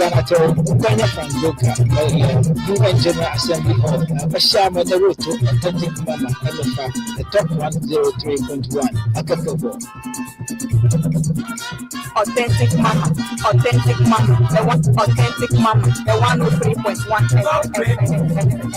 Donato, Ukanya Frangoka, UN General Assembly Hall, Mashama Naruto, Authentic Mama, Elefa, the top 103.1, Akakabo. Authentic Mama, the one Authentic Mama, the 103.1.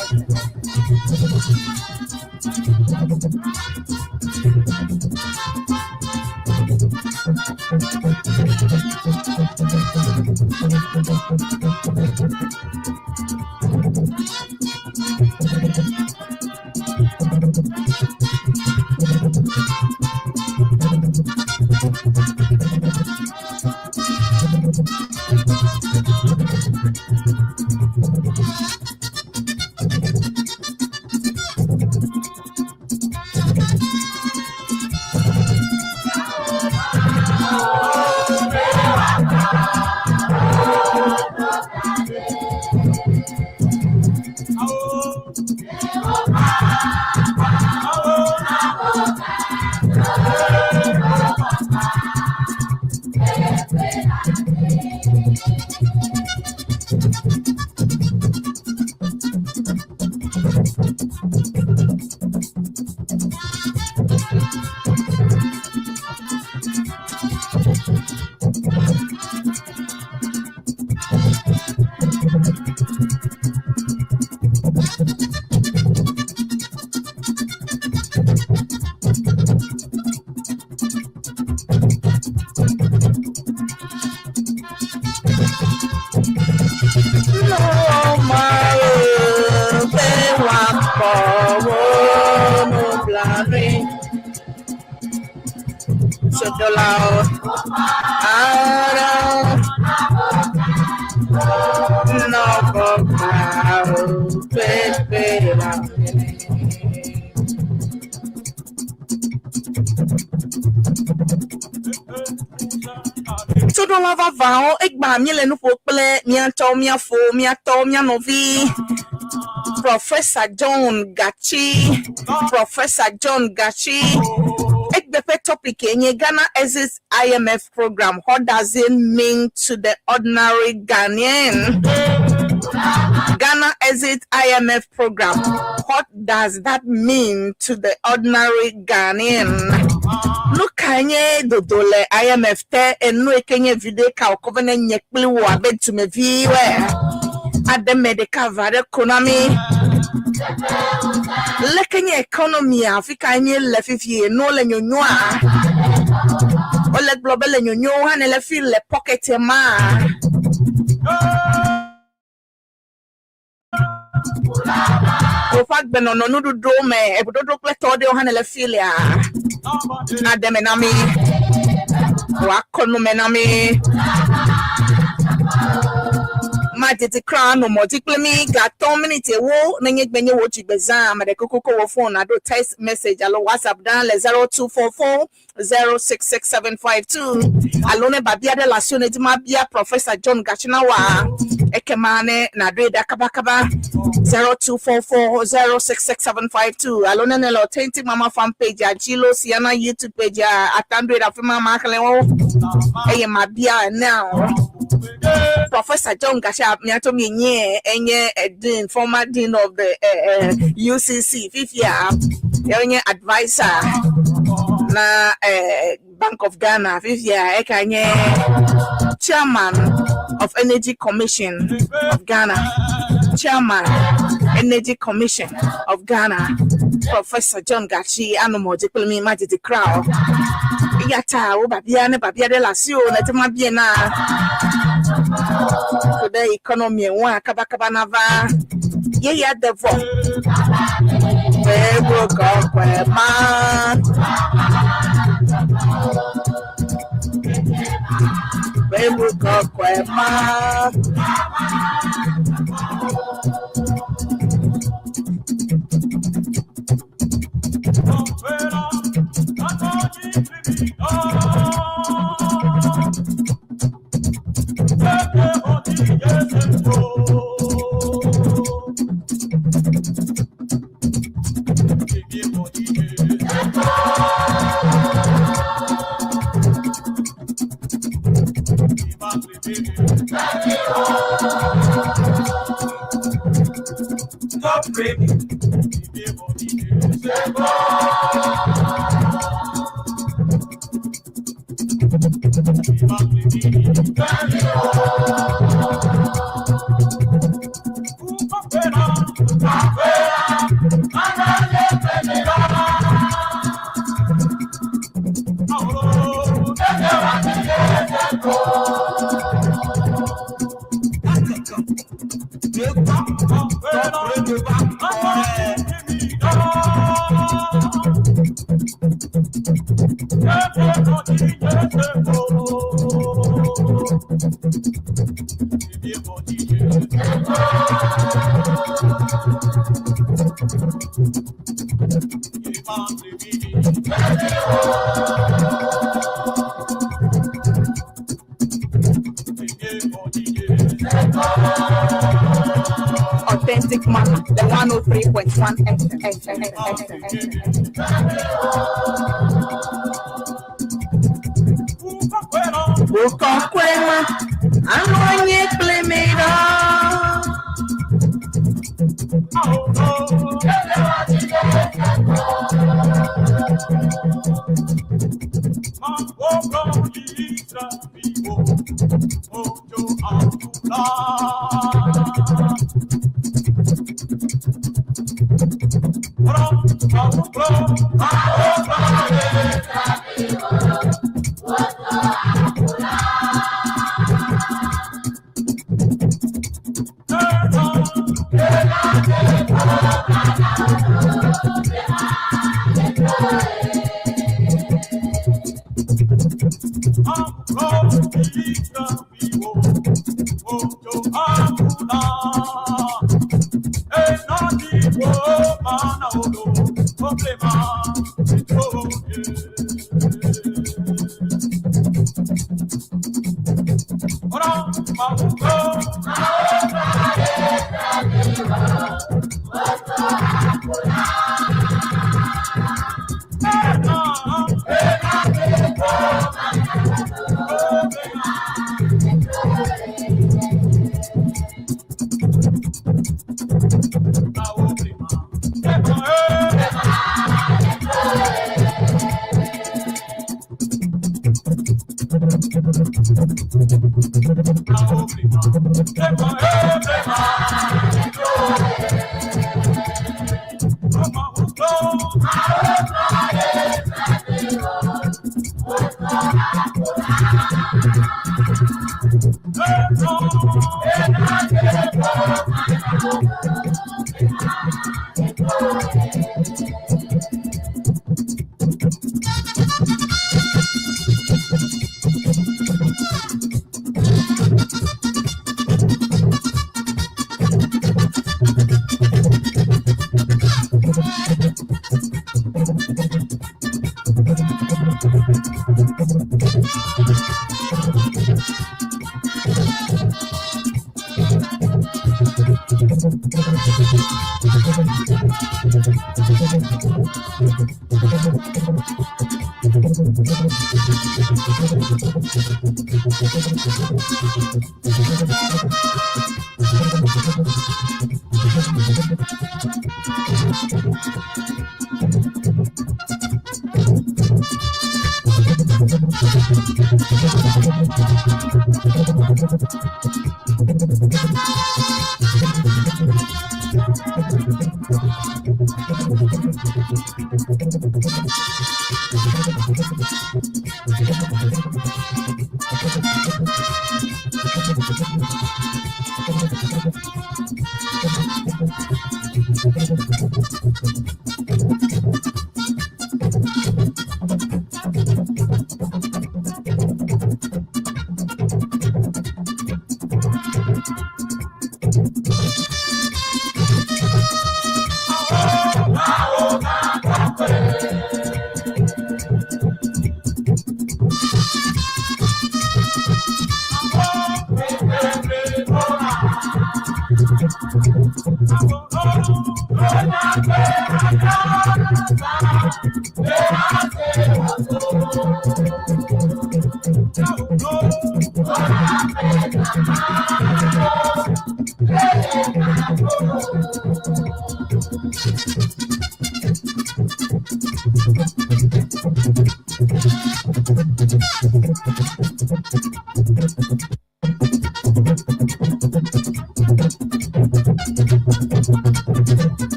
dollar. No to the lava vow, egba milen fople, mianto mia fo, miato mia novi. Professor John Gachi. The topic in Ghana exits IMF program. What does it mean to the ordinary Ghanaian? Ghana exit IMF program. What does that mean to the ordinary Ghanaian? Look, Kanye dodole IMF te and no Kenya video ka covenant nyekli wa bed to me view at the medical vada economy. Lekenya economy Africa nye lefifie no le nyonyoa. Ole global le nyonyo han le feel le pocket ma. O fact ben no do me e do kleto de han le feel ya. Ademenami wa kono menami Matiti crown no multiple me got 2 minutes wo na nye gbenye wo chibeza ma de kokoko wo phone ado text message alo WhatsApp dan le 0244 066752 alone babia de la sioneti ma bia Professor John Gachina wa ekemane na do da kabakaba 0244 066752 alone ne authentic mama fan page ajilo siana YouTube page atando da fema ma kale wo eye ma bia now Professor John Gasha miato mi nye enye dean former dean of the UCC fifia enye advisor na Bank of Ghana fifia ekanye chairman of Energy Commission of Ghana of Ghana Professor John Gachi anomo diploma majiti crowd yata o babia de la sio na tema bien na today economy one kabakaba nava ye ya devo we go ma Authentic Mama, the 103.1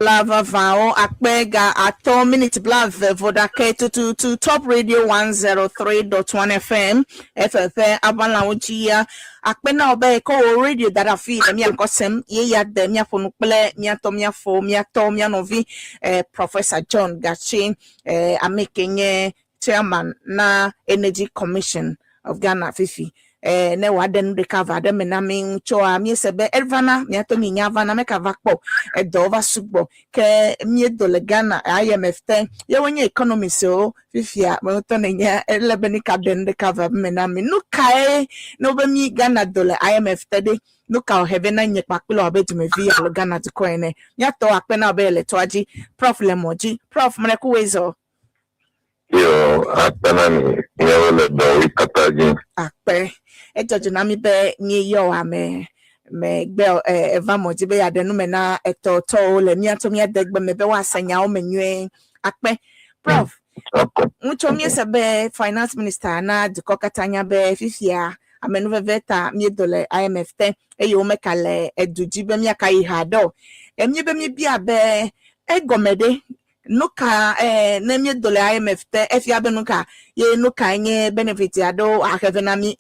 Lava Vao Akpega at minute blav Vodake to Top Radio 103.1 FM FFA Abanawchia Akpena Obe ko radio that I feel me ankosem ye ya de me afonukle me atomia fo me atomia novi Professor John Gachi amakenye chairman na Energy Commission of Ghana Fifi ne waden recover dem na min cho mi sebe elvana mi ato mi nyava na meka vakpo edova sugbo ke mi dole Ghana IMF ten ye wonye economy so fifia mo to nya elebeni ka den recover me na mi no kai no be mi Ghana dole IMF tede no ka heaven na nye paklo obetume vi alo Ghana to coin nya to akpena obele to aji prof lemoji prof mreku wezo yo akpena ni yewele do ikataji akpe ejojo na mi be ni yo ame me gbe eva moji be adenu me na etoto le mi ato mi adegbe me be wasanya o menwe akpe prof mucho mi se be finance minister na de kokatanya be fifia amenu veta mi dole IMF ten eyo mekale eduji be mi aka ihado emi be mi bia be egomede nuka na mi dole IMF te efia be nuka ye nuka nye benefit ado akevenami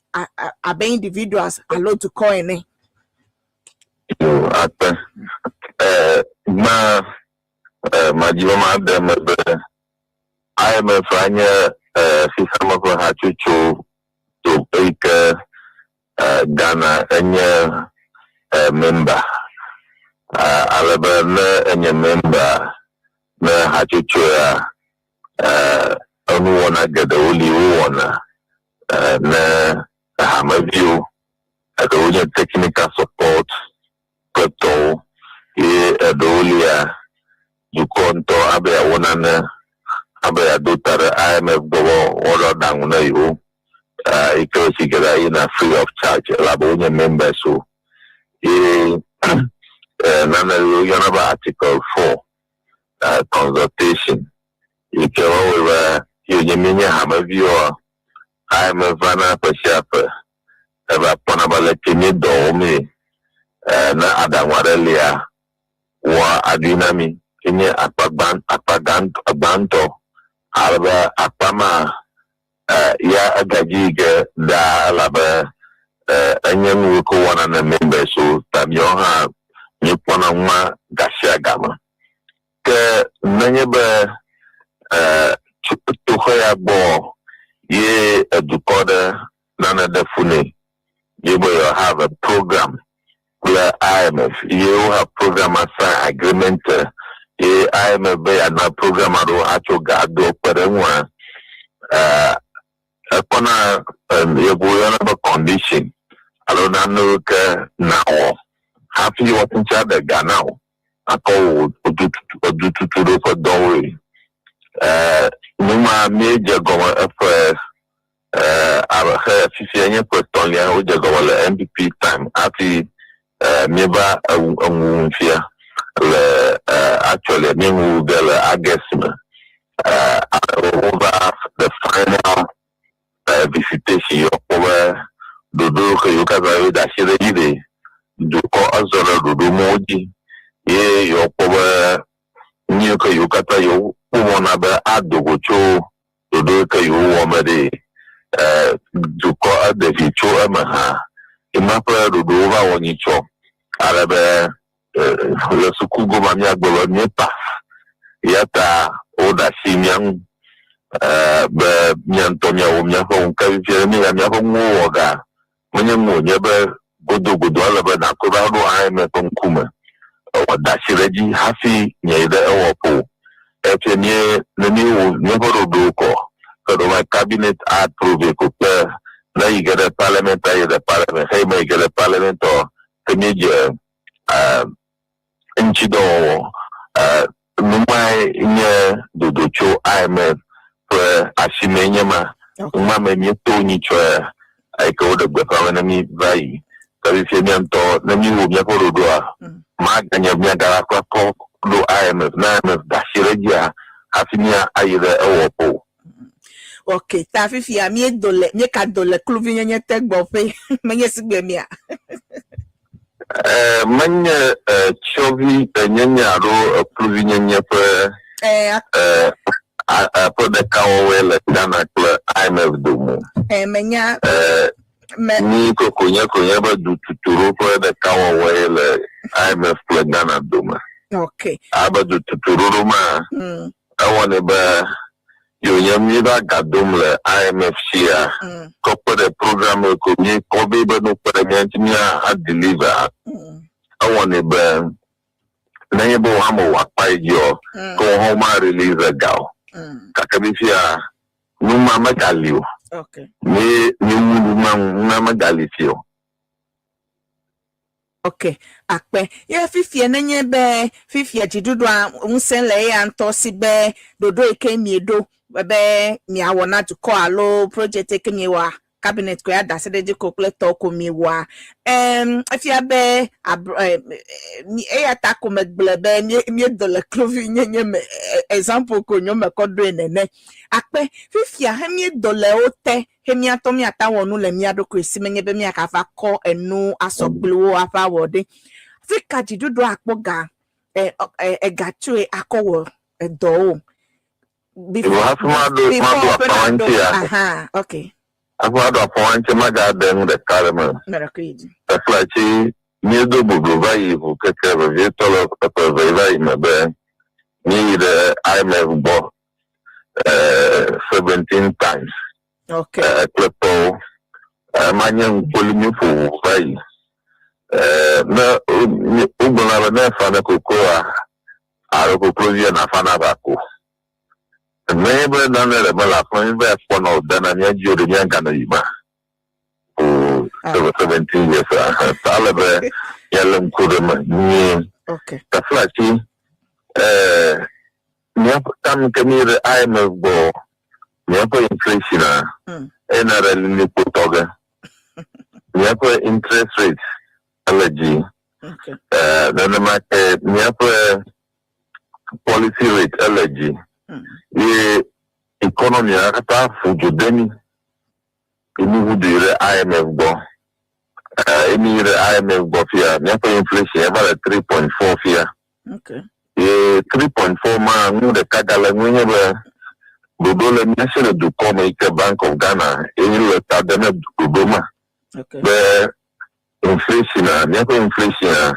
abe individuals allo to coin yo akpe majiwa ma dem be IMF anya sistema ko hachuchu to take Ghana anya member alaba anya member na hachuchu ya onu wana gada uli wana na hamaview the technical support crypto you konto abe wana na abe adutare IMF go order down na you ikosi gada ina free of charge labo members so nana you article 4 consultation ikewa you nyeminya hamaview IMF vana pashape eba ponabale kini do me na adangwarelia wa adinami kini akpaganto alba akpama ya agajige da alaba enyen ko wana na member so tamyo ha ni pona nwa gashia gama ke nanyebe to khoya bo ye edukoda nana defune you will have a program where IMF you have program assign agreement ye IMF be na program ado acho gado perenwa upon you go on condition alona no ke now happy you want to the Ghana ako odututu for dowe numa major government affairs our fifty personally o je government MPP time happy meba fear actually me who will I guess over the final visitation over dodo ke yukaza da shire ide do ko azora dodo moji ye yo over new ke yukata yo umona be adogocho dodo ke yo womade do ko adevicho emaha imapa dodo over wonicho arabe le sukugo mamia gbolo nipa yata oda simian be nyantonya wo nyafo nka bifere mi nyafo nwoga munye mu nyebe godo ala be na ko ba do aime konkuma oda shireji hafi nyeide ewopo etenye nani wo nyebo do ko do my cabinet approve ko pe na yigere parliament hey me yigere parliament o kemeje nchido numai nye dodocho IMF asimenyema mama mieto ni chwa aiko de gbefa na mi vai kabi se mi anto na mi wo mi akoro do a ma ganya mi agara kwa ko do IMF na IMF da shiregia afimia ayire ewopo okay ta fifi a mi dole mi ka dole kluvi nyenye tegbo fe menye sigbe mi a manye chovi nyenya ro kluvi nyenye pe for the cow well Ghana IMF domo. Menya ni konya ba du tuturo for the cow well IMF Ghana domo. Okay. Aba du tuturo ma. I want ba yo yami ba gadom le IMF shia. Ko the program ko ni ko be ba no parliament ni a deliver. I want ba na yebo hamo wa pa yo ko homa release a gal. Kakabifia numa magalio. Okay. Ni numa magalifio. Okay. Akpe. Ye fifie nenye be fifie jidudu a unsenle ya ntosi be dodo eke miedo be miawona to ko alo project eke miwa cabinet ko ya dasede ko kleto ko miwa if ya be ya ta ko megbele mi dole clovi nyenye example ko nyome ko do enene akpe fifia he mi dole ote he mi atomi atawonu le mi adoko esimenye be mi akafa ko enu asogbewo afa wode fika jidudu akpoga egatue akowo edo before okay. Akwado appoint maga dem the parliament. That's like ni do bugu vai ku keke be tolo ko vai mebe ni the IMF bo 17 times. Okay. Klepo manyan polimi fu vai na ubona na fa na kokoa aro ko provision na fa na bako. Maybe none of the Malafon were one of them and yet you're the young Canadian. 17 years. Talabe, Yellow Kudum, okay. The flashy, Nyapam Camille IMF ball, Nyapa inflation, NRL Nipotoga, Nyapa interest rates, allergy, then the market, Nyapa policy rate, allergy. The economy akata fujudeni imu dire IMF go Any IMF go here, never inflation about 3.4 here. Okay. 3.4 man, no the Kagala whenever Google National do come a Bank of Ghana, any Tadana Guboma. Okay. The inflation, never inflation.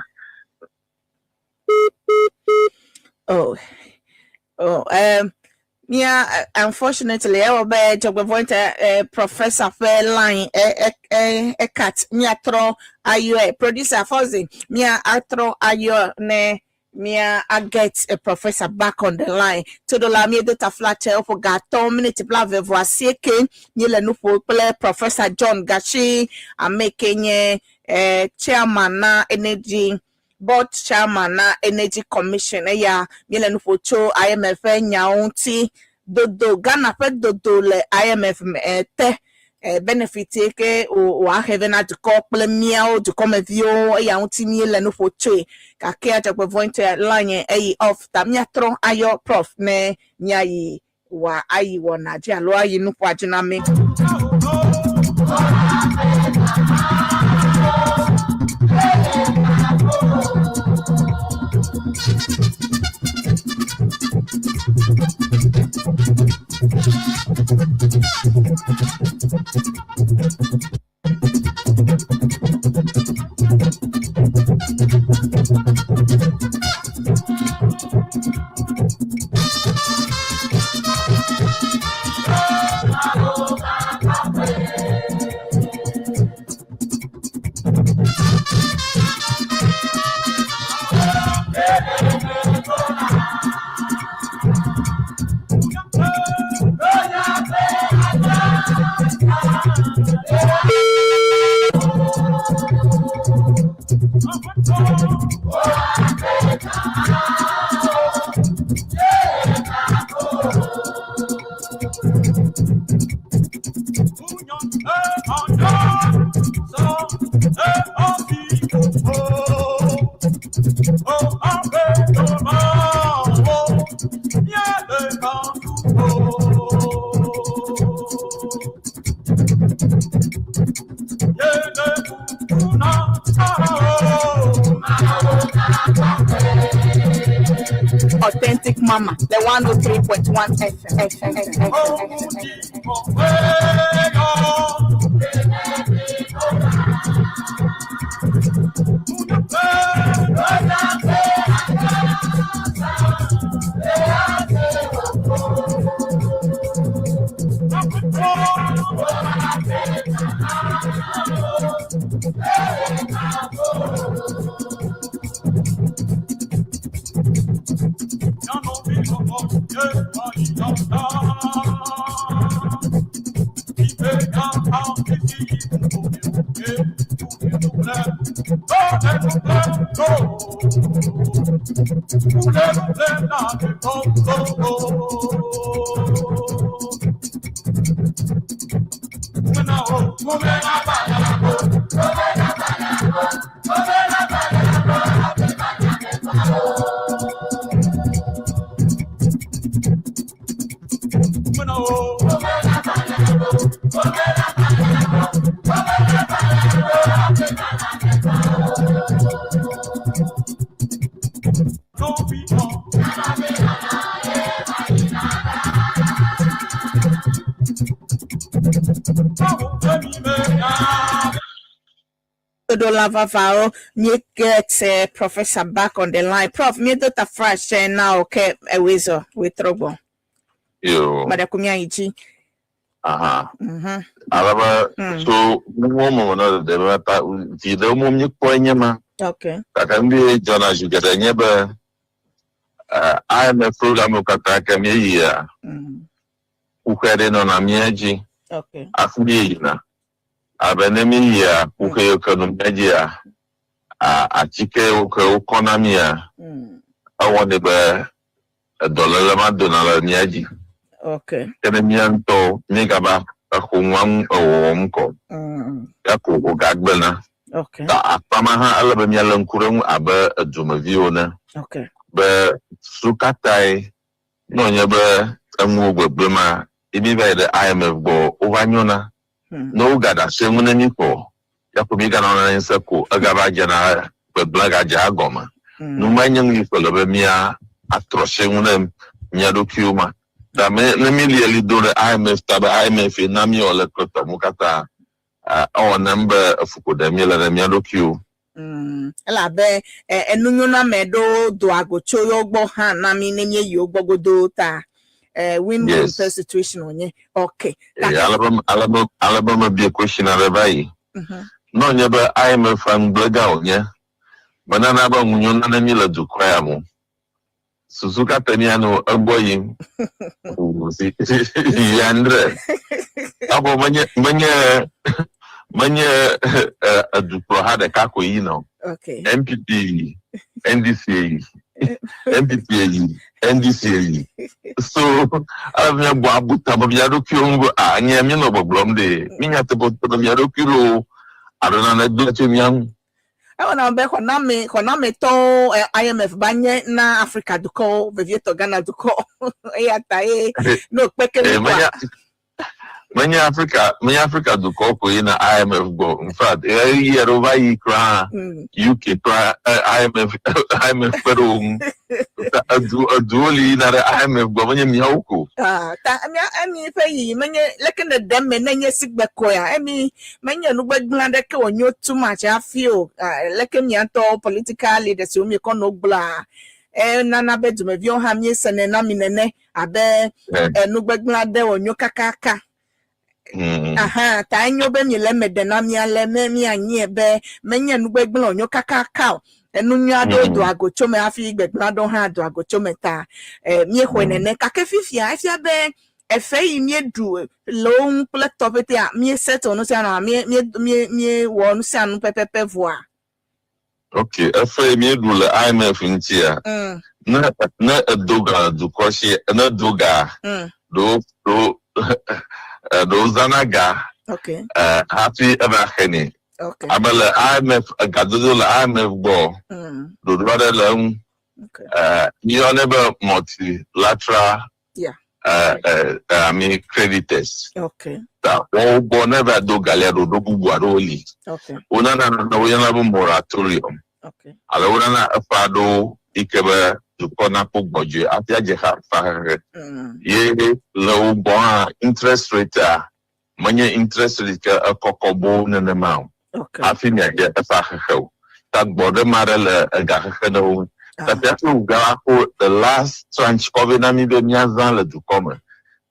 Yeah, unfortunately, I will be to point Professor Fairline cut me a throw a producer Fozzy me a throw ne me I get a professor back on the line to the la me data flat for gato minute blave voici que ni le nous play Professor John Gachi a making chairman na energy board chairman na energy commission ya miele no foto IMF nyaunti dodo Ghana pe dodo le IMF te benefit ke o have na to couple miao to come view ya unti miele no foto ka ke ata pe point line off tamia tron ayo prof ne nyai wa ayi wona je alo ayi no po agina me Authentic Mama, the 103.1 FM. Vavao, you get Professor back on the line. Prof, me do ta fresh now, okay, a weasel with trouble. Yo. Madakumia Ichi. Alaba, so, woman, the matter, the woman you point, okay. That can be John as you get a neighbor. I am a program of Kataka Mia, who had in on a miaji. Okay. Afina. Abenemi ya uke ekonomia achike uke economia awon be dollar ma donala niaji okay kenemia nto migaba akunwan owomko ya ko gagbena okay ta apama ha alabemi alankuren aba adumaviona okay be sukatai no nyebe enwu gbebrema ibi be the IMF go ovanyona no gada semuna nipo ya kubiga na nseko agaba jana blaga jagoma no manyang ifolo be mia atroshe ngune mia dokiuma da me li do the IMF taba IMF na mi ole kota mukata our number fuko da mi la mia dokiu ela be enunyo na medo do agocho yogbo ha na mi nenye yogbogodo ta win-win situation onye okay Alabama be a question arabai no nyeba IMF and blaga onye banana ba munyo na mi la du kwaya mo Suzuka Teniano Aboyim Yandre Abo manye Dupro had a kako, you know. Okay. MPP, NDCA, MPP, NDCA. So I've never Babuta Kyungo, Nyamino Blomde, Minatabo Kilo, I don't know, do young. Na be koname to IMF banye na Africa duko bevieto Ghana duko ya tae no pekele many Africa duko ko ina IMF go in fact year over ikra UK kra IMF pero aduli na IMF go many miauko ta ami fe yi many lekene dem menye sigbe ko ya ami many no gbaglande ke onyo too much I feel leke mi anto political leaders o mi kono bla nana bedum evio ha mi sene na mi nene abe no gbaglande onyo kakaka aha ta anyo be mi le mede na mi ale mi anyi ebe menye no gbaglande onyo kakaka enu ado do agocho me afi gbaglande ha do agocho meta mi ehwenene kakefifia afia be efe yi mi edu long laptop etia mi settle no say na mi won say anu pepepe voa okay efe mi edu le IMF ntia na doga du koshi na doga do zanaga okay happy ever heni okay abale IMF gadodo le IMF go do rather long you never multilateral I mean creditors. Okay. That all never do galero do buaroli. Okay. Una na uyana bu moratorium. Okay. Ala una na afado ikebe du kona pogboje afia je ha fa. Ye low bond interest rate manye interest rate ka kokobo na na ma. Okay. Afinya je fa ha. Tak bode marele ga ha no. The last tranche COVID Namibia Miazan to come.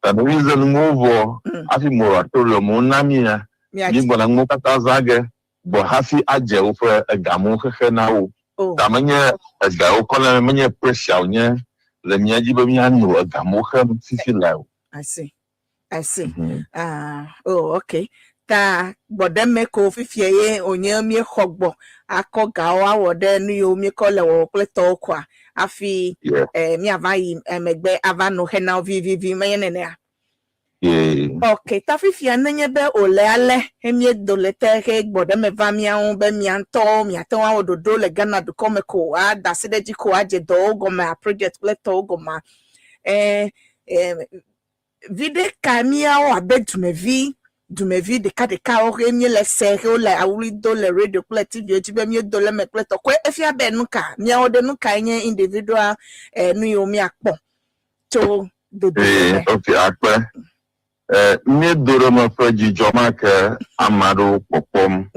The reason move afi moratorium Namia, Nibola Mokatazage, but happy Aja for a Gamo Henao. Tamanya, a Gao Colonel Mania pressure, the Niajibamiano, a Gamo Fifi. I see. Okay. Ta bodem me ko fifie onye mi hogbo akoga wa wode nu yo mi ko le wo pleto kwa afi mi avai megbe avano hena vivi menene a okay ta fifia nenye be ole ale emi dolete ke bodem me va mi an be mi anto wa ododo le Ghana do come ko a da sedeji ko aje do go ma project pleto go ma vide kamia o abedumevi Dumevi de kadeka o renye le sere o le awuri do le radio plate TV ojibe mi do le me plate ko efia be nuka mi o de nuka nye individual nu yo mi akpo to do okay akpe mi doro ma faji joma ke amado popom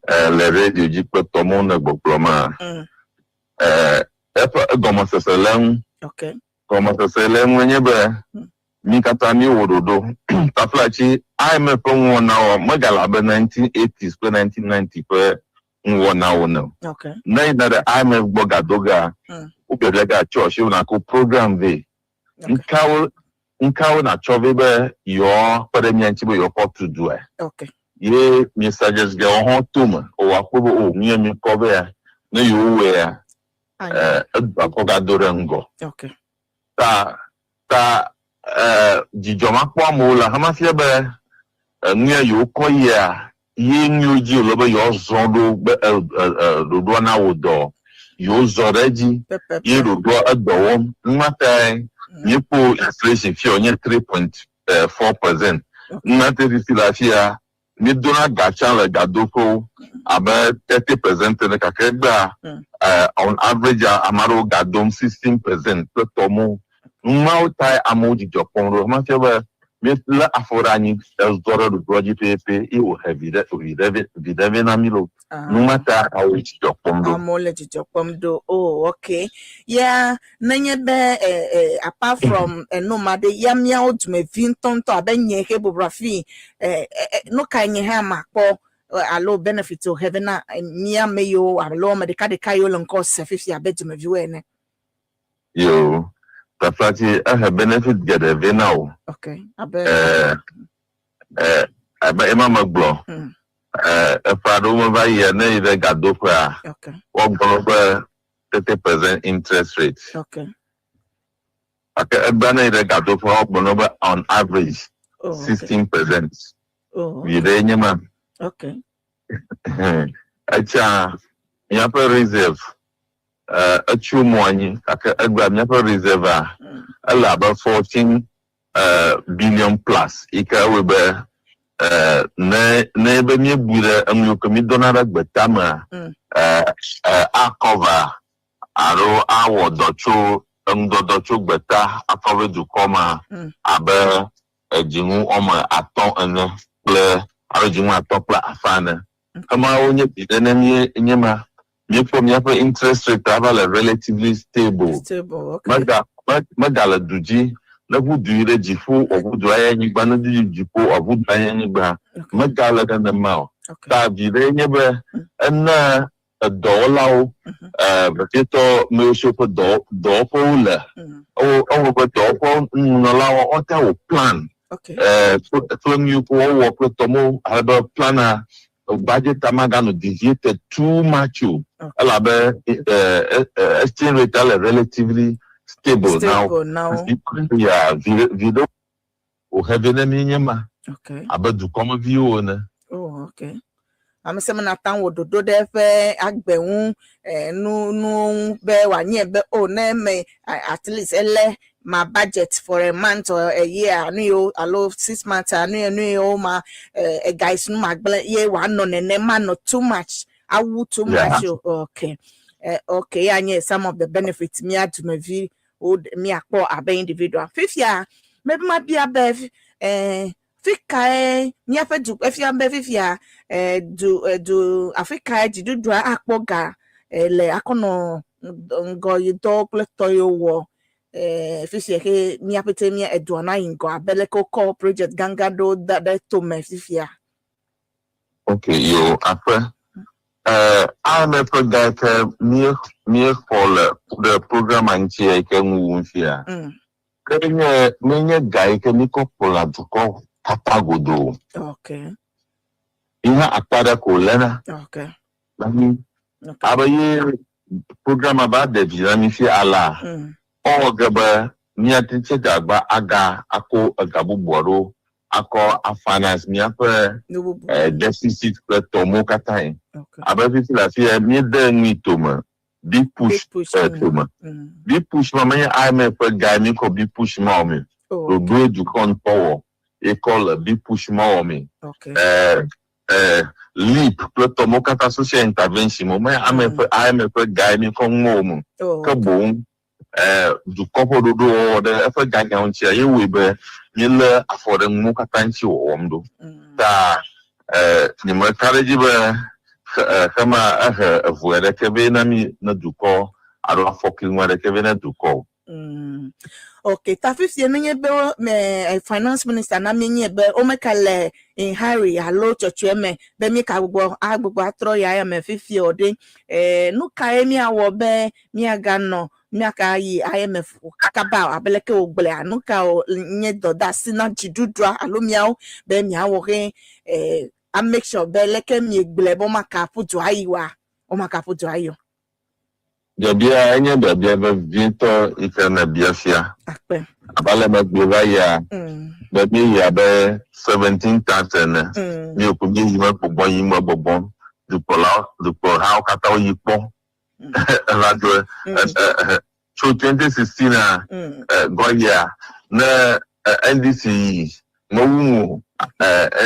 le radio ji pleto mo na gbogboma efa gomo seselen okay gomo seselen wenye be mi kata mi wododo taflachi IMF won magala 1980s to 1990 per won now okay na the IMF bogadoga ubedega church una ko program ve nkawo na chove be your parliament be your port to do okay ye mi suggest ge on tuma o wa ko o mi ko be na you we bogadora ngo okay ta jijoma kwa mola hamafia be nia yo koya ye nyuji lobe yo zondo do na wodo yo zoreji ye do adowo nwata yipo inflation fi onye 3.4% nwata fi lafia Midona Gachan Gadoko about 30% in the Kakeda. On average, Amaro Gadom 16%. Tomo. Mautai Amoji Japon, Romancheva, Mitla Aforani, Elsdora, the Brogy Pepe, it will have Videvenamilo. No matter how it's Japon. I'm all let do. Oh, okay. Yeah, Nanya be apart from no matter Yamia out me Vinton to Benye Hebo Rafi, no kind hammer for a low benefit to heaven, Mia Mayo, a low medical Kayo and cost 50 a bed to me view. Yo, the party I have benefit get a venal. Okay, I bet. I bet Emma McBlaw. A father over here, neither got dopa. Okay. Over 30% interest rate. Okay. Okay, a banner got dopa on average 16%. Oh, You didn't, man. okay. You have a reserve. A true money, a grab reserve. A lab 14 billion plus. Ika will be. N'ebe nye gbure amyokomi donara gbetama akova aro awo docho docho gbeta akove du koma abe ejingu oma aton ene ple aro jingu aton ple afane kama onye bidene nye ma nye interest rate avala relatively stable okay. Magala duji na vudu jifu ovudu aya nyigba na di jifu ovudu aya nyigba magala kana mao ta vire nyebe na dollar beto me shopo do pole o go do po no lawo o ta o plan okay from you ko wo ko tomo have planner budget amagano deviated too much ala be exchange rate relatively stable now. Yeah, video o heaven minyama. Okay. Abadu come view na. Oh, okay. I'm saying na tan wo dodo de fe agbeun no be wa nye be o na me at least ele my budget for a month or a year no yo allow 6 months no ma guys no magbele ye wa no ne man not too much awu too much. Okay. Okay, and some of the benefits me had to me view would me akpo abe individual. Fifth year, maybe might be a bev Africa me afa do if you be fifth year do Africa do akpo ga le akono go you dog let to you wo fifth year ke me apete me eduana ingo abeleko call project ganga do that to me fifth year. Okay, you after I'm a product near for the program and I can move here. Many guy can make up for to call Katagodo. Okay. Ina akpada kolena. Okay. Abaye program about the dynamic ala. All gaba near teacher dagba aga ako agabu boro ako a finance me up deficit tomo katai. Abaye la fie me de ni toma. Big push toma. Big push mama I'm a guy me ko big push mama. To do du con power. E call big push mama. Okay. Leap tomo kata social intervention mama I'm a guy me ko ngomu. Kabon du couple do the effort guy on chair you will be nile for the mukatanchi omdo ta ni makaraji ba kama vuere kebe na mi na duko aro fokin wale kebe na duko. Okay, tafis ye menye be me finance minister na menye be o mekale in Harry hello chochu me be mi ka gbogbo agbogbo atro ya me fifi ode no ka emi awo be mi aga no mi aka yi IMF kakaba abeleke ogbele anu ka nye doda sina jidudra alomiao be mi awo ke I make sure be leke mi egbele bo maka putu ayiwa o maka putu ayo. Jabia enye babia ba vinto ikana biafia. Akpe. Abale magbiva ya. Babi ya be 17,000. Mi okubi yima bobon yima bobon. Du por how kata yipo. Radio so 2016 Goya na NDC Mawumu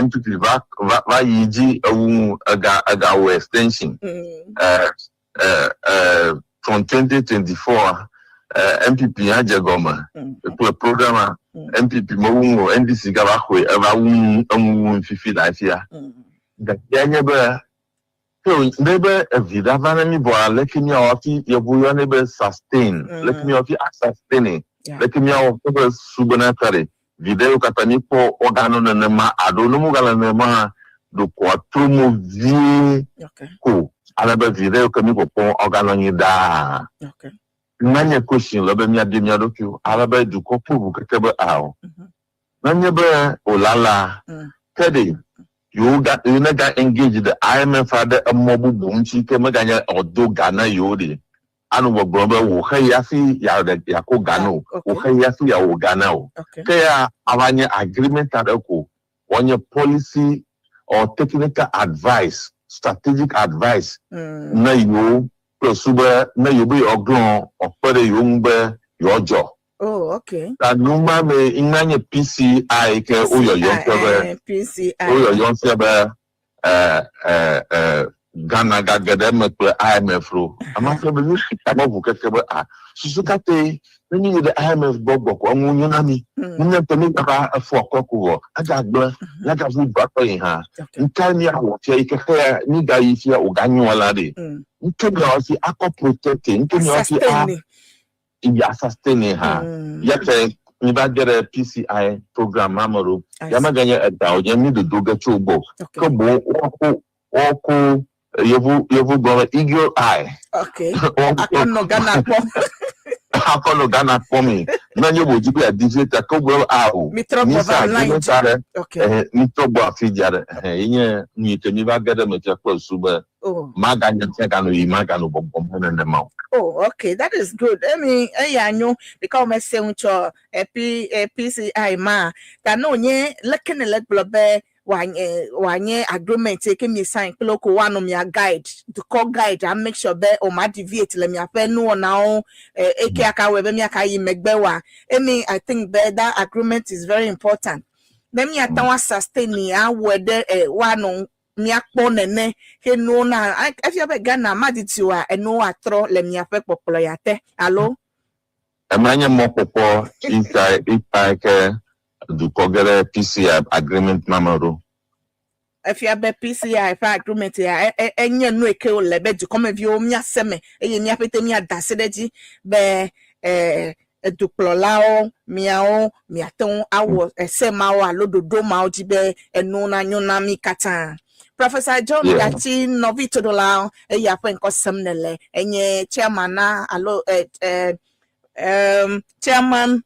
MPP va yiji awu aga extension from 2024 MPP Hajagoma to program MPP Mawumu NDC Gabakwe eva wu fifi lafia da yanyebe so nebe evida vanami bo lekimi ofi yebuyo nebe sustain lekimi ofi sustaining lekimi ofi subonatare video katani po organo nema adono mugala nema do kwatrumo vie ko alabe video kami po organo nyida nanye question lobe mi ade mi adoku alabe du ko pubu ketebe awo nanye be olala kede you nega engage the IMF ada mobu bunchi ke maganya odo Ghana yodi anu wo brombe wo khayasi ya ko Ghana wo khayasi ya wo Ghana o ke ya awanye agreement adako onye policy or technical advice strategic advice na yo prosube na yo be oglon opere yo ngbe yojo. Oh, okay. That number me inanye PCI ke oyoyo kebe PCI oyoyo kebe Ghana gagade me pe IMF ro amafre be ni amabu kebe susukate ni the IMF bobo ko onyu na mi nne to ni ka afọ kokwo agagbe ya ga fu bato yin ha nkani awo tie ikeke ni ga yi fia oganyu wala de nkeni o si akọ protect nkeni o si ya sustain ha yete ni ba get PCI program amaro ya maganya da o je mi do doga chubo ko bo oko yevu go eagle eye okay akono Ghana po akono Ghana for me na nyobo jibe adiveta ko bo awo mitro baba line okay mitro bo afijare yin ni temi ba get me te ko suba maganya te kanu yi maganu bobom na ma. Oh, okay, that is good. I mean, I know because I say uncho PCI ma that no nye looking a let blobe wanye agreement taking me sign local one on your guide to call guide and make sure be o ma deviate let me ape no now eke aka we be me aka yi megbewa. I mean, I think that agreement is very important. Let me atanwa sustain ya wede one miakpo nene he no na afia be Ghana maditiwa eno atro le miape popolo yate allo emanye mopopo inside ke du kogere PCI agreement namaro afia be PCI fa agreement ya enye no eke o lebe du come vi o mia seme eye mia pete mia dasedeji be duplolao miao miaton awo esema wa lododo ma ojibe eno na nyona mi kata. Professor John Gachi Novito Dola ya pen kosemnele enye chairman na alo chairman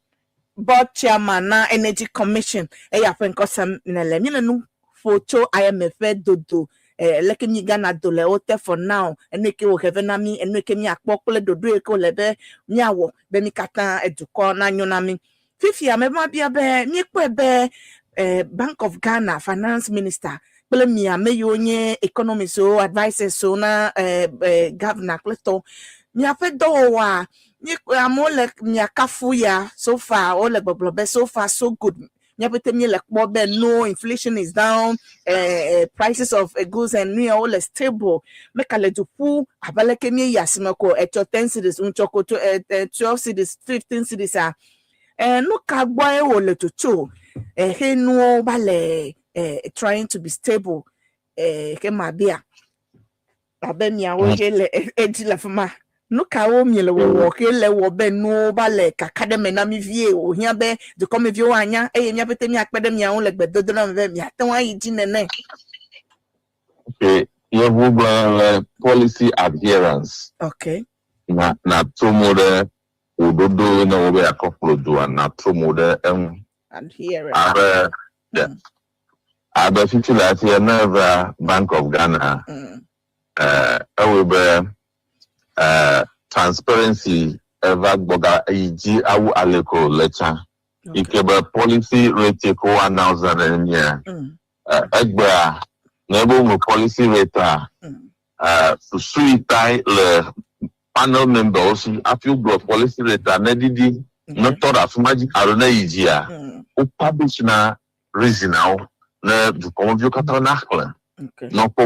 board chairman na energy commission ya pen kosemnele mi nu photo IMF dodo leke mi Ghana dole ote for now eneke o hevena mi eneke mi akpokole dodo e ko lebe mi awo be mi kata eduko na nyona mi fifi amema bia be mi kwe be Bank of Ghana finance minister bele mi ameyonye economy so advisors so na governor kleto mi ape do wa mi amole mi akafu ya so far ole gbogbo so far so good mi ape mi like bobe no inflation is down prices of goods and new all stable make ale do fu abaleke mi yasimako eto 10 cities unchoko to 12 cities 15 cities no ka gbo e wo le tutu he no bale trying to be stable ke mabia abemia wo hele ejila fama no ka wo miele wo ke le wo be no bale kakademe na mi vie o hia be de come vie anya mia pete mi akpede mia wo le gbedodo na me mia tan wa yi jinene okay you have policy adherence okay na tomode ododo na wo be akoplodo na tomode adherence Abe fiti lati never Bank of Ghana. Ewe transparency ever boga iji awu aleko lecha. Ikebe policy rate ko announce na egba nebo mo policy rate suitai le panel members afi gbo policy rate na didi no tora fumaji arona iji a o publish na reason now na du como viu kata nakla Okay. no po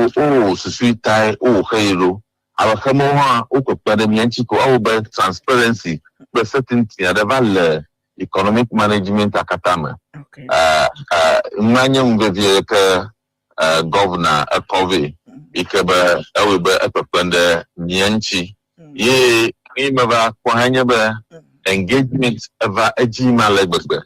susui tai hero our kamo o ko pade mianchi ko be transparency be certainty and the economic management akatama Okay. manya ngwe ka governor akove ikaba be apapande mianchi ye imaba ko hanya be engagement ava ajima legbegbe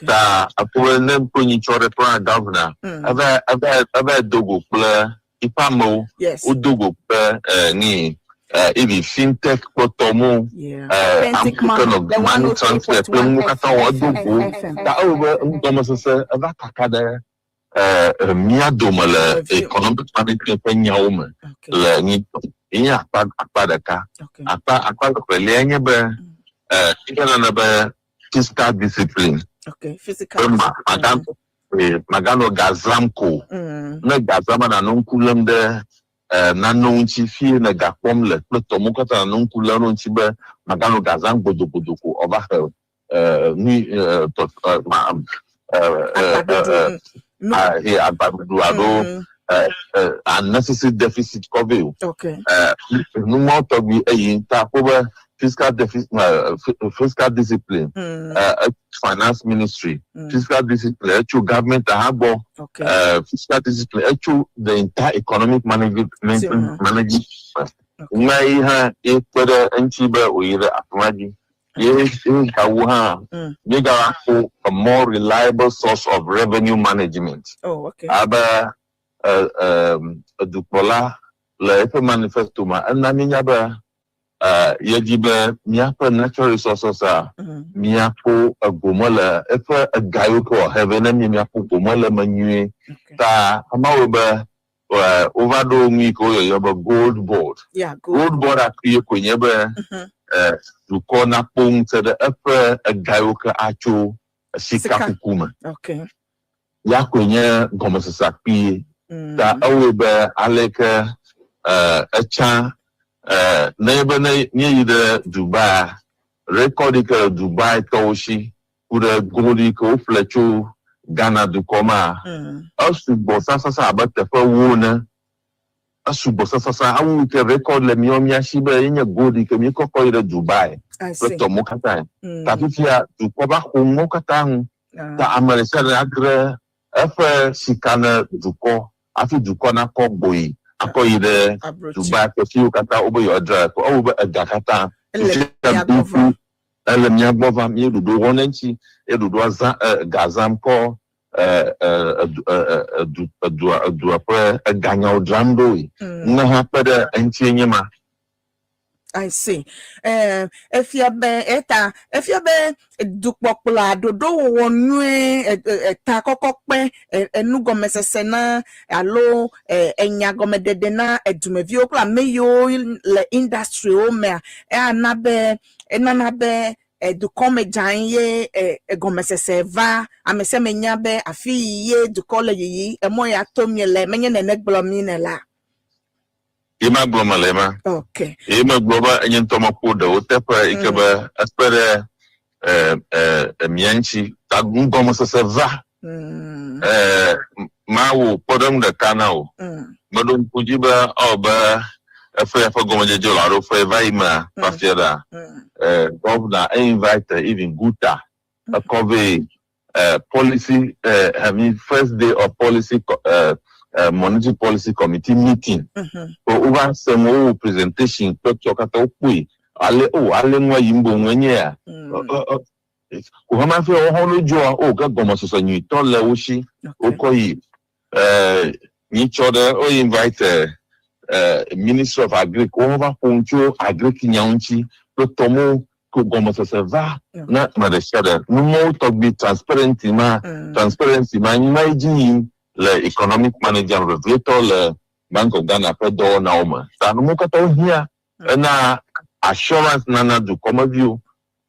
ta apo na mponyi chore pro governor ava dogo pla ipamo o dogo pla ni ibi fintech potomo the money transfer pla kata wa dogo ta over ngomo se ava kakada mia domala economic management penyauma la ni inya apada ka apa ko le anya ba ikana na ba fiscal discipline. Okay, physical discipline. Magano gazamko. Na gazama na nonkulam de na nonchi fi na gapom le tomo kata na nonkulam nonchi be magano gazam bodoko over ni unnecessary deficit cover. Okay. No more to be a fiscal deficit, fiscal discipline, finance ministry, fiscal discipline, government, fiscal discipline, the entire economic management. My whether Antiba or either Apmadi, a more reliable source of revenue management. Oh, okay. Aba Dupola, la manifesto ma anaminyaba. Yajibe miapa natural resources miapo agomola efa agayoko heaven miapo gomola manue ta amaoba overdo mi ko yoba gold board gold board akye konyebe du kona pung te de efa agayoko acho sika hukuma okay ya kwenye gomosasakpi ta awebe aleke echa neighbor near the Dubai, recording Dubai Toshi, with a Godico Fletcher, Ghana Ducoma, also Bossasa, but the Fawuna, a Subosasa, I will record Lemionia Shiba in a Godico, you call it Dubai, but Mokatan, Tafia, Ducoba, Mokatan, the American Agre, Efe Sikana Duco, after Ducona Cowboy. Ako ide Dubai ko fiu kata obo yo dra ko obo agakata ele nyagova mi do wonenchi e do gazam ko du apre ganya odramdo na ha pede enchi nyema. I see. If you be dupopula dodo wonwe takokokpe enugo mesesena alo enyagome dedena edumevio kula meyo le industry o me anabe du come janye egomesese va amese menyabe afi ye du kole yi emoya tomiele menye nenegblomi la. Ima gloma lema. Okay. Ima gloma enyen toma poda otepa ikaba aspere mianchi tagungoma sasa va. Mawo podam da kanao. Madon pujiba oba afa goma jejo laro fa vaima pafiada. Governor invite even Guta a cover policy first day of policy monetary policy committee meeting. Over some presentation, Kata Pui, Ale Nwa Yimbo Mwenya. Kuhama fe ohonu joa o ga goma so nyi ton le woshi okoyi ni chode o invite Minister of Agric over Poncho Agric Nyaunchi to tomo ko goma so va na madeshada no more to be transparency ma imagine le economic manager regulator le Bank of Ghana pe do na oma ta no ka to hia na assurance na do come view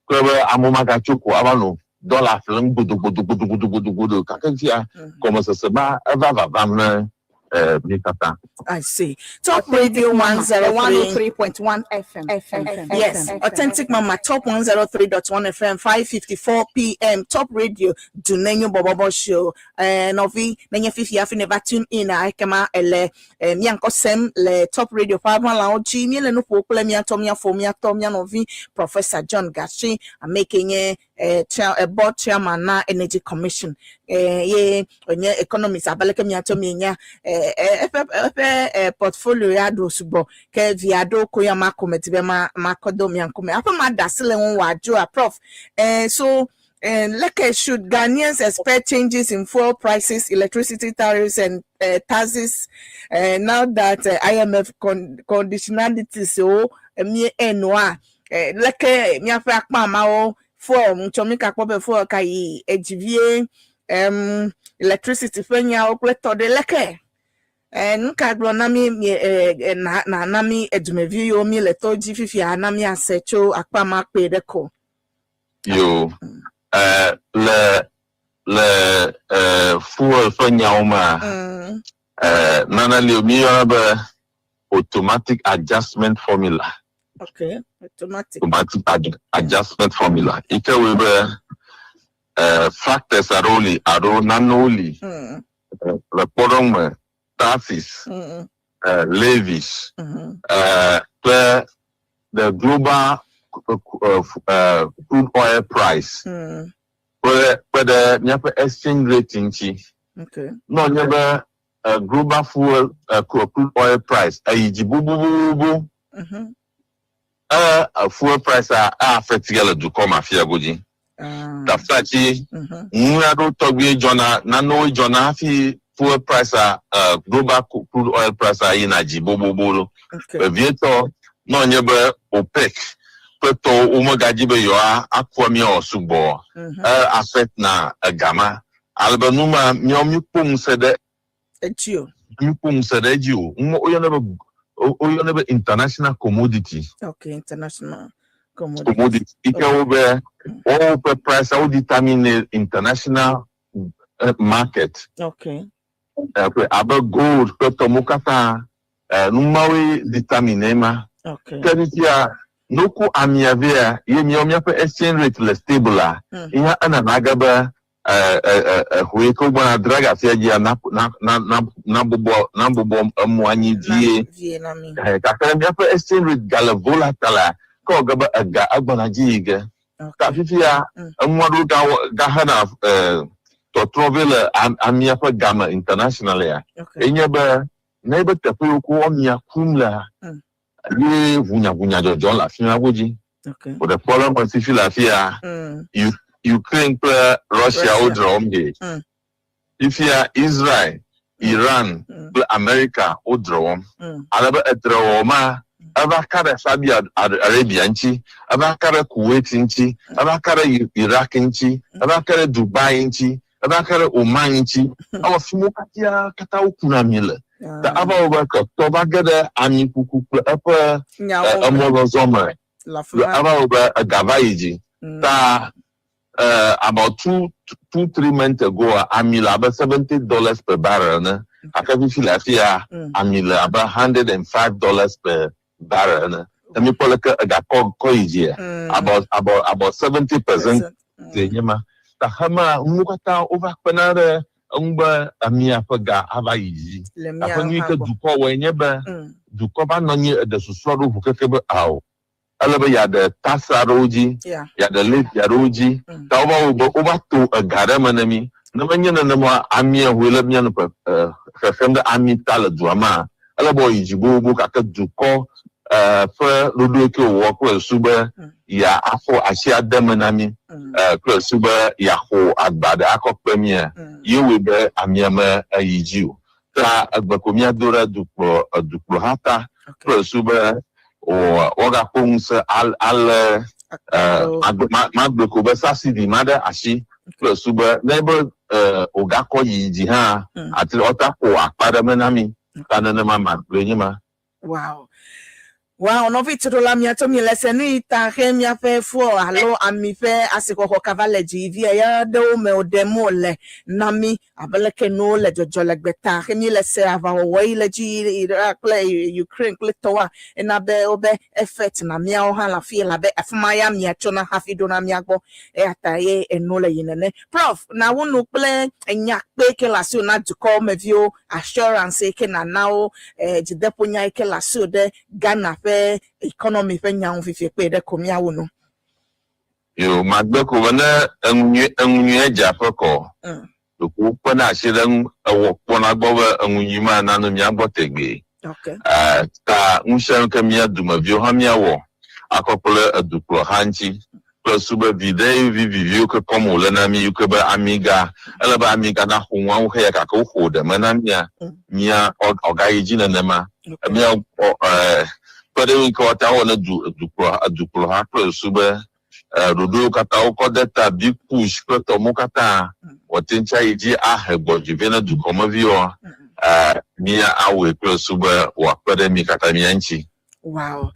ko amoma ga choko abano dollar film gudu ka ka fia como se ba eva va na Mikata. I see. Top Radio 103.1 FM. Yes, Authentic Mama, Top 103.1 FM, 5:54 p.m. Top Radio, Dunenyo Borborbor show. Novi, Nanya Fifi, Afi never tune in. I kama ele, Mianko Sem, le Top Radio 5 Laoji, Miele no Pokule, Miatomia, Fomia, Tomia Novi, Professor John Gachi, I'm making a board chairman na Energy Commission. Economics, Abaleka Miatominia, portfolio ya do subo ke viado ko ya makometi be makodo miankome apa madasile won wajo a prof so like should Ghanaians expect changes in fuel prices, electricity tariffs and taxes now that IMF conditionality so mi enwa like mi afa akpa ma o for mchomi kakpo be for kai ejivie electricity fenya o pleto de like nka gro na mi na mi edumevi yo mi leto G50 na mi asecho akpa ma pe de ko yo le fuel fanya uma nana le mi ba automatic adjustment formula. Okay, automatic adjustment formula. Ike we be factors are only nanoli le podong taxes, levies, the global crude oil price, where the exchange rate in okay. No, never global fuel crude oil price. Fuel price are affected to come after goji. Taftachi, Muado Togi Jona, Nano Jona fi. Fuel price global crude oil price in Ajibobo. Vieto no nyebe OPEC. Peto umagajibe yo akwami o subo. Affect na gama. Albanuma myomi pung sede. Ejio. Mipung sede ejio. Oyonebe international commodity. Okay, international commodity. Commodity. Ike obe ope price will determine international market. Okay. About gold, petomukata, numawi determinema. Okay. Kanitia, noku amiavia, yemia pe exchange rate le stable. Inya ananagaba, hueko bona draga fiaji nabubo mwani die. Kakaya pe exchange rate gala volatile. Ko gaba agbana jiga. Kafifia, mwadu gahana to travel amia pa gama international ya enyebe nebe tepe ko amia kumla ye vunya jojo la fina goji okay for the problem of la fia Ukraine play Russia odrom ge if ya Israel Iran play America odrom alaba etroma aba kare Saudi Arabia nchi aba kare Kuwait nchi aba kare Iraq nchi aba kare Dubai nchi abakare omanchi awa fimokatia kata okuna mile ta aba obaka to bagede ami kuku apa amolo zoma aba oba gavaiji ta about 2-3 months ago amila about $70 per barrel na akabi filafia amila about $105 per barrel na tami poleka ga koiji about 70% zenyema tahama mukata over penare umba amia paga avaiji afani ke duko wenyeba duko ba nonye de susoro hukekebe aw alaba ya de tasaroji ya de lip ya roji tawa oba to agara manami na manyana na ma amia wela miana pa khafenda ami tala duama alaba yijibo bu ka duko fa rodo ke wo ko suba ya afo asia demanami ko suba ya ho agbada akopemia yewe be amiama ayiju ta agbakomia dora duplo hata ko suba o oga ponsa al magbeko be sasidi mada ashi ko suba nebo oga ko yiji ha ati ota ko akpada menami tanana mama lenyima. Wow. Wow, no fit to la mia to mi leseni ta he mia fe fu alo ami fe asiko ko kavaleji vi ya de o me o demo le na mi abele ke no le jojo le gbeta he mi le se ava o we le ji Ukraine kletowa na be obe effect na mia o ha la fi la be afuma ya mia chona hafi do na mia go e ata ye eno le yinene prof na wonu ple enya pe ke la so na to call me view assurance ke na now jidepo nya ke la so de Ghana economy fe nyawo fifi pe de komia wo no yo magbeko wana enunye eja feko ku pana asiran awo pona gbowa enunyi ma na no mi agbotegbe okay ta unshan kamia dumavio hamia wo akopole adupro hanchi plus ba video vivio ke komo le na mi yuke ba amiga ala ba amiga na hunwa wo he ka ko ho de manamia mia ogaiji na nema mia pade ko ta wona dupro ha plus ba rodo kata ko data big push ko to mo kata wotencha iji ahegbo jivena du komavio mia awe plus ba wa pade mi kata mi anchi. Wow.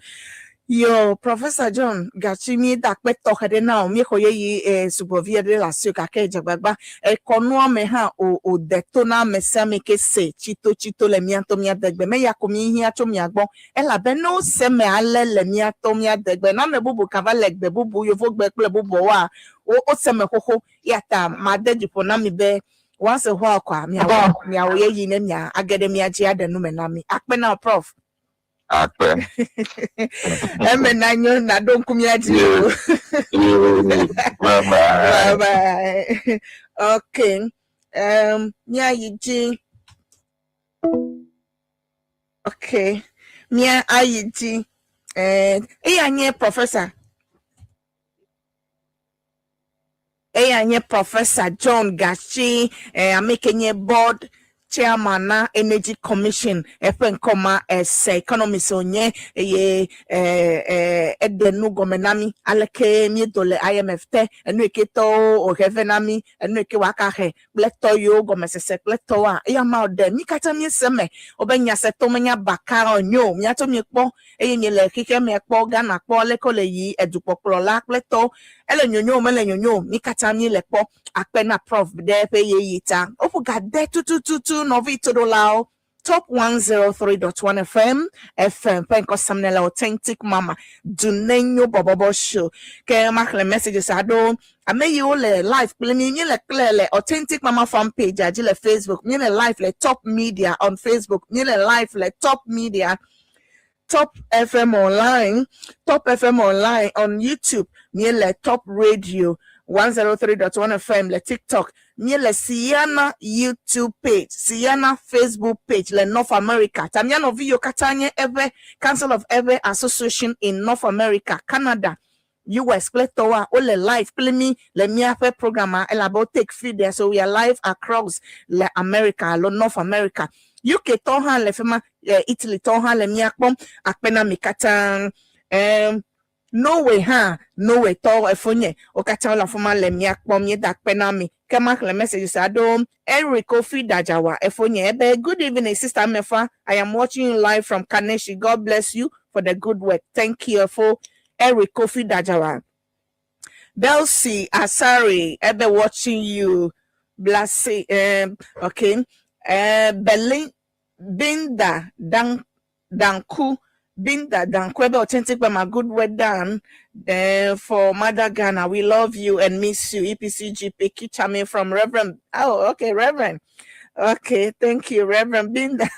Yo, Professor John, Gachimi da peto hede na o mi ko ye supervie de la sio ka ke jagbagba e kono me ha o detona me se me ke se chito le mianto mi adegbe me ya ko mi hi acho mi agbon e la be no se me ale le mianto mi adegbe na me bubu kava legbe bubu yo fogbe ple bubu wa o se me koko ya ta ma dejupo na mi be once a while kwa mi awo ye yi ne nya agede mi aji adenu me na mi akpe na prof Akpe. Nanyo na don kumyaji. Bye Bye. Okay. Mia yiji. Okay. Mia ayiji. Anye professor. Anye Professor John Gachi. Amekenye board. Chairman na Energy Commission efen koma economist onye edenu gomenami aleke mi dole IMF te enu eketo o hevenami enu eke wakahe pleto yo gomesese pleto wa ya ma ode mi kata mi seme obenya se to menya bakara onyo mi ato mi po mi le kike mi po Ghana po le ko le yi edupoplo la pleto ele nyonyo mele nyonyo mi kata mi le po akpena prof de pe ye yita ofu ga de tutu novi to lao top 103.1 FM penko samnela authentic mama Dunenyo Borborbor show ke makle messages ado ame you le live play me le clear authentic mama fan page ajile Facebook me le live le top media on Facebook me le live le top media Top FM online on YouTube, miele Top Radio 103.1 FM, le TikTok, miele Siana YouTube page, Siana Facebook page, le North America. Tamiano video katanye every Council of every association in North America, Canada, US, Pletowa, all the live, play me, le miafe programmer, el about take feed there, so we are live across le America, le North America. UK toha le fema Italy toha le miakpom akpena mikatan Norway to efonye okata la fema le miakpom ye dakpena mi kema le message sado Eric Kofi Dajawa efonye ebe good evening sister Mefa I am watching you live from Kaneshi. God bless you for the good work. Thank you for Eric Kofi Dajawa. Belsi Asari ebe watching you blessing okay. Berlin Binda Danku ebe authentic by my good word done for Mother Ghana. We love you and miss you. EPCG Peki Chame from Reverend. Oh, okay, Reverend. Okay, thank you, Reverend Binda.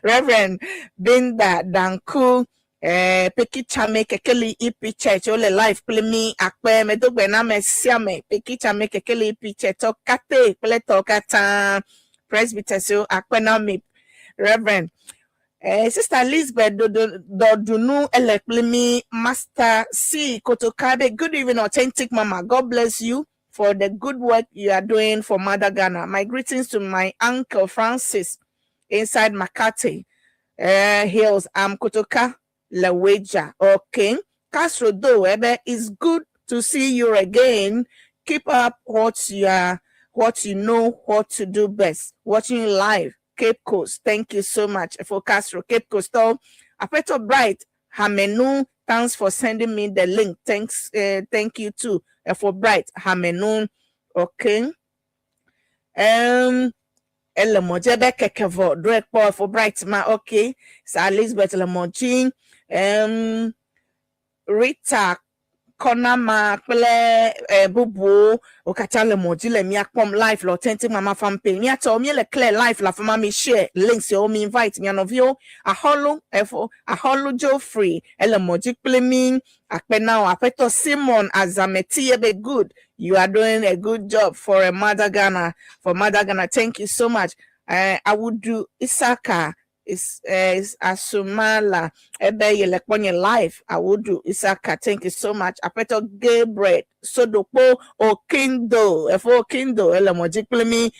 Reverend Binda Danku Peki Chame Kekeli EP Church ole life play me akpe me do na me siame Peki Chame Kekeli EP Church to kate play to kata Presbyter so akpenami Reverend Sister Elizabeth Dodunu Eleplemi Master C Kotokabe. Good evening, authentic mama. God bless you for the good work you are doing for Mother Ghana. My greetings to my uncle Francis inside Makati Hills. I'm Kotoka Leweja. Okay. Castro Do it's good to see you again. Keep up what you know what to do best. Watching live, Cape Coast. Thank you so much for Castro, Cape Coast. Apeto Bright, Hamenu, thanks for sending me the link. Thanks, thank you too for Bright Hamenu. Okay. Elemoje be kekevo direct power for Bright ma. Okay. So Elizabeth Lemoji. Rita Konama Pele Bubu Okatale Mojile Miakpom Life lo Authentic Mama Fan Page. Me to me le clear life la for me share links you me invite me anovio a hollow Joe free ele moji plemi akpe now apeto Simon Azameti be good. You are doing a good job for a Mother Ghana. Thank you so much. I would do Isaka is Asumala ebe yele kwenye life. I would do Isaka. Thank you so much. Apeto Gabriel Sodopo Okindo efo Okindo ele moji plemi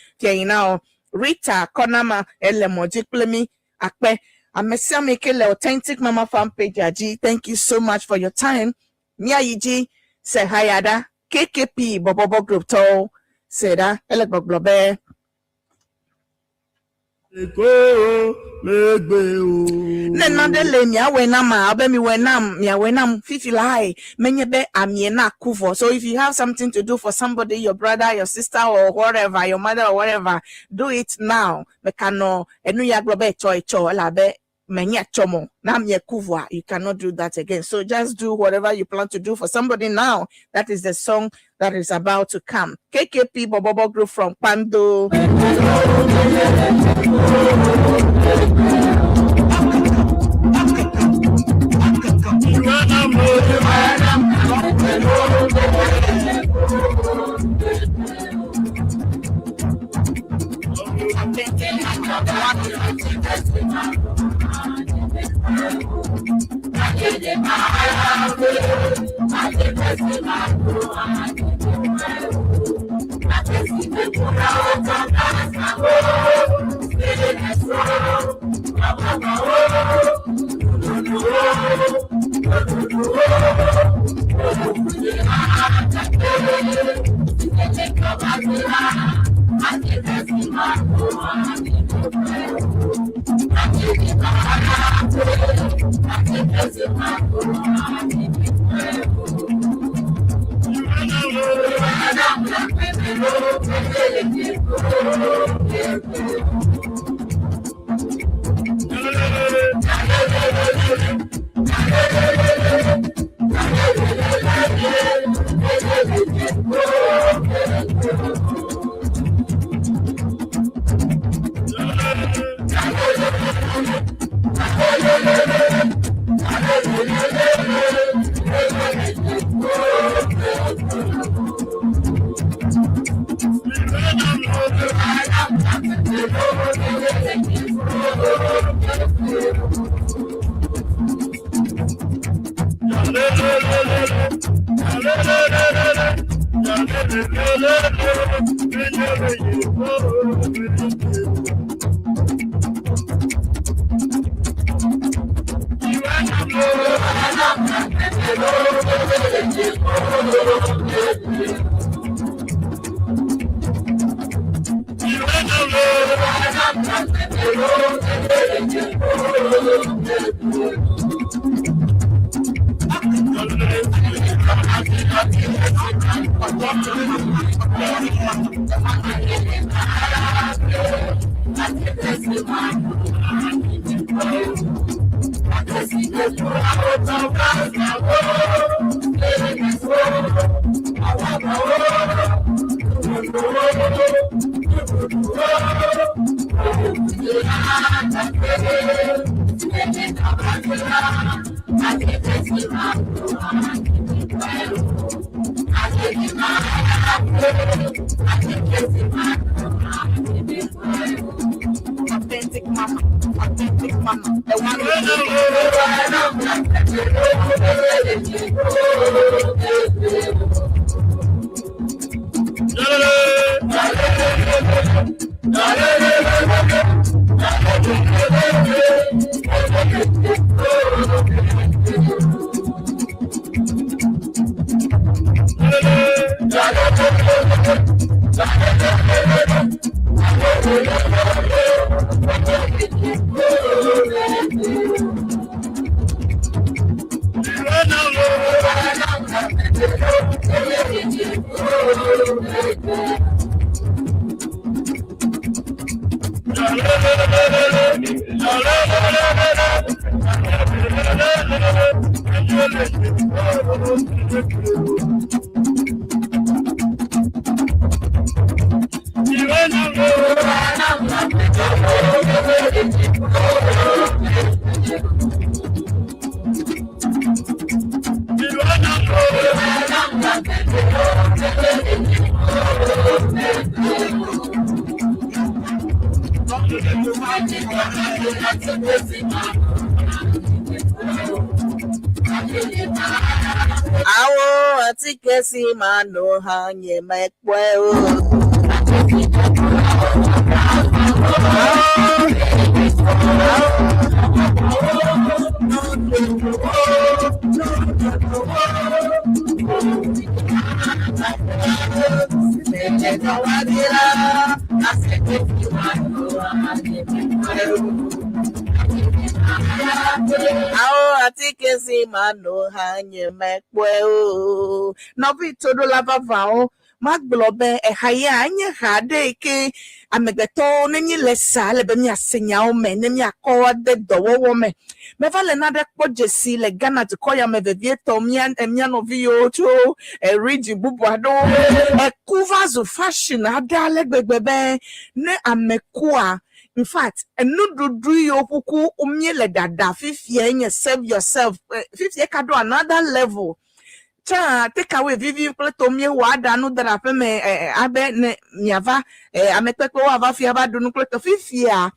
now Rita Konama ele moji plemi akpe amesia make le Authentic Mama Fan Page aji. Thank you so much for your time. Mia yiji se hayada KKP Bobobo Group to seda ele gbogbobe Nenade le mia wenama abemi wenam fifi lai menye be amiena kuvo. So if you have something to do for somebody, your brother, your sister, or whatever, your mother or whatever, do it now. Mekano enu ya globe cho la be menye chomo na mye kuvo. You cannot do that again. So just do whatever you plan to do for somebody now. That is the song that is about to come. KKP Bobobo Group from Pando. Authentic mama. The one Awo atikesi mano hanye mekwe o. Awo atikesi mano hanye mekwe o. Nobi todo lava vao. Maglobe ehaya anye hade ke amegeto nenye lesa lebe mi asenya o me ne mi akọ de dowo me me vale na de pojesi le Ghana to koya me vevieto mi no vio to rigi bubuado kuvazo fashion adale gbegbe ne amekua. In fact, no do you kuku umyele dada 50 and save yourself 50 kado another level. Take away Vivi Platomia wada no that I me abe ne miava amepepo ava fiaba do no kleto fifia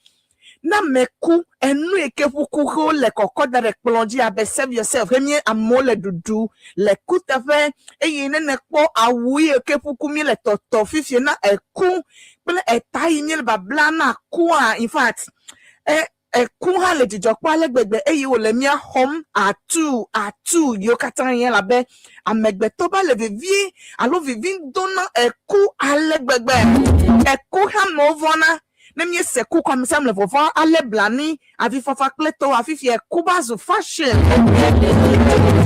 na meku enu ekefuku ho le kokko that plonge abe save yourself hemie amole dudu le kutafe eyi ne kpo awu ekefuku mi le toto fifia na eku ple etai mi le babla na ku in fact kunha le jijokwa legbegbe eyi wo le mia home atu yo katan yen labe amegbe to ba le vivi alo vivi dona eku alegbegbe eku ha no vona ne mi se ku kom sam le vovo ale blani avi fafa kleto afi fi eku bazu fashion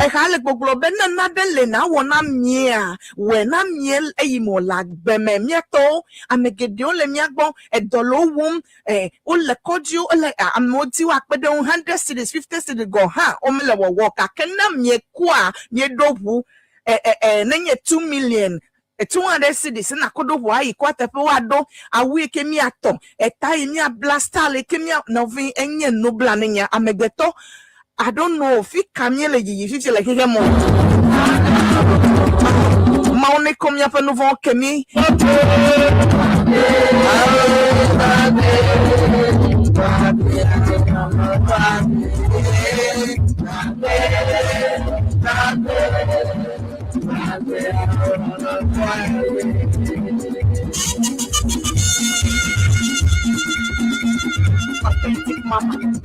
e hale gbogbo be na de le na wona mia we na miel eyi mo lagbe me mieto amegede o le miagbon edolo wum o le koju le amoti wa pede 100 cities 50 cities go ha o mele wo work akena mieku a miedobu nenye 2 million 200 cities na kodo ho ayi kwatepe wado awi kemi ato etai mi blaster le kemi novi enye no blanenya amegbeto I don't know if it camille yi fifi like hege mo maone komi afa nouveau kemi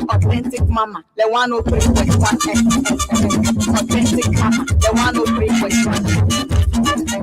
Authentic mama, the 103.1 FM. Authentic mama, the 103.1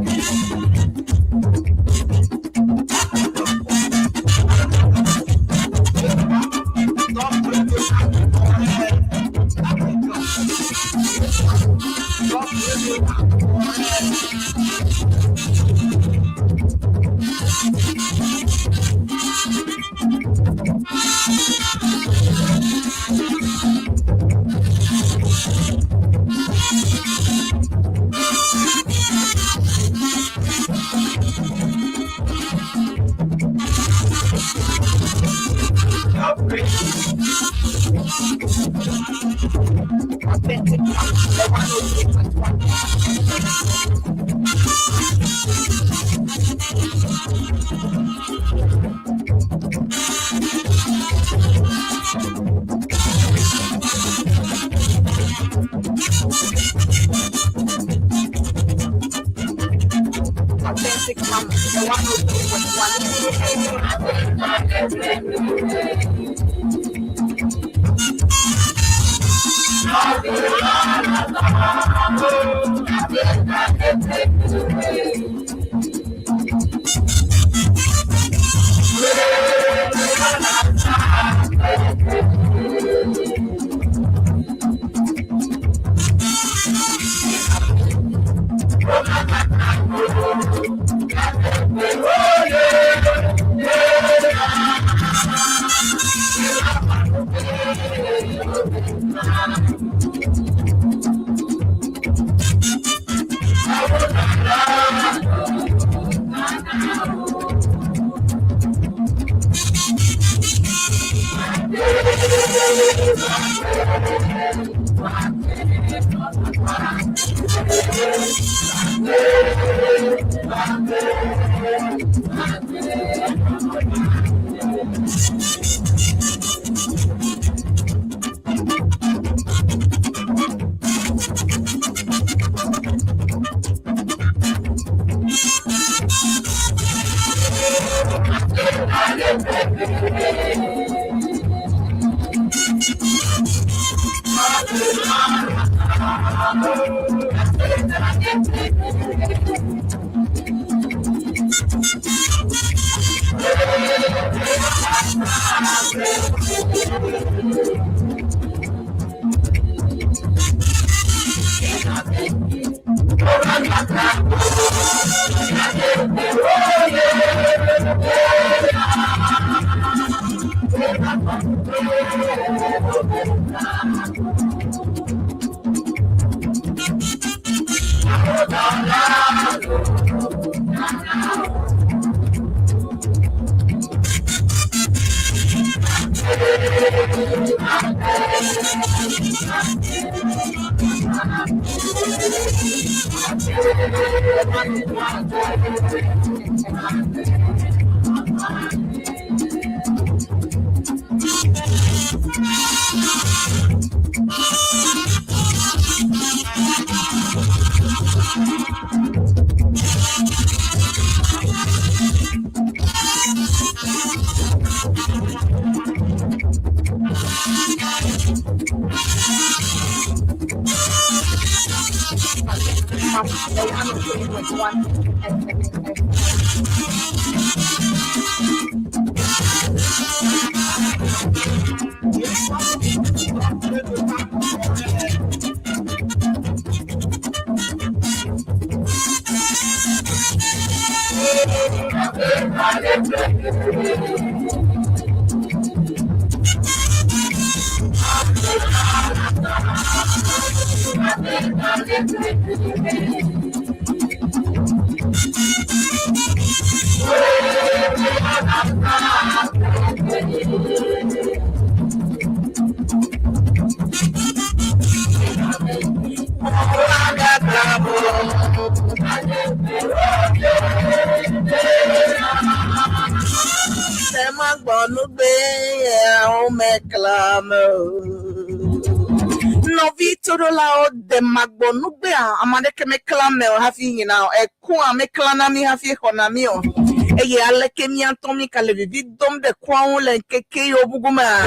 Novitorola de Magbonube, Amadeke Meclamel, having now a Qua Meclanami hafi honamio. A Yalekemian Tomica Levi Dom de Crown and Keke Obuguma.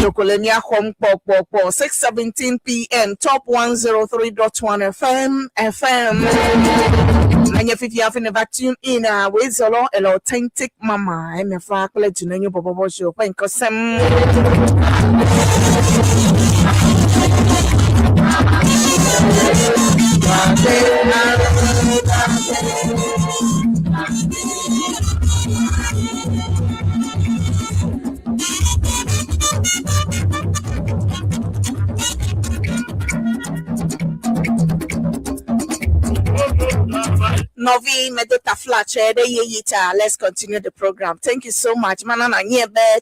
Locolemia home pop 6:17 p.m. top 103.1 FM. And if you have never tuned in, with Zolo, an authentic mama, I'm a faculty to Dunenyo Borborbor show. Thank Novi Medota Flatcher, let's continue the program. Thank you so much, Manana.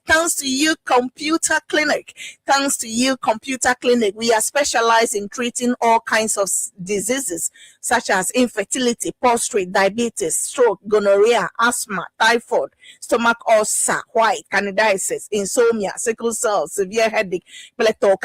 Thanks to you, Computer Clinic. Thanks to you, Computer Clinic. We are specialized in treating all kinds of diseases such as infertility, prostate, diabetes, stroke, gonorrhea, asthma, typhoid, stomach ulcer, white, candidiasis, insomnia, sickle cell, severe headache, plethora.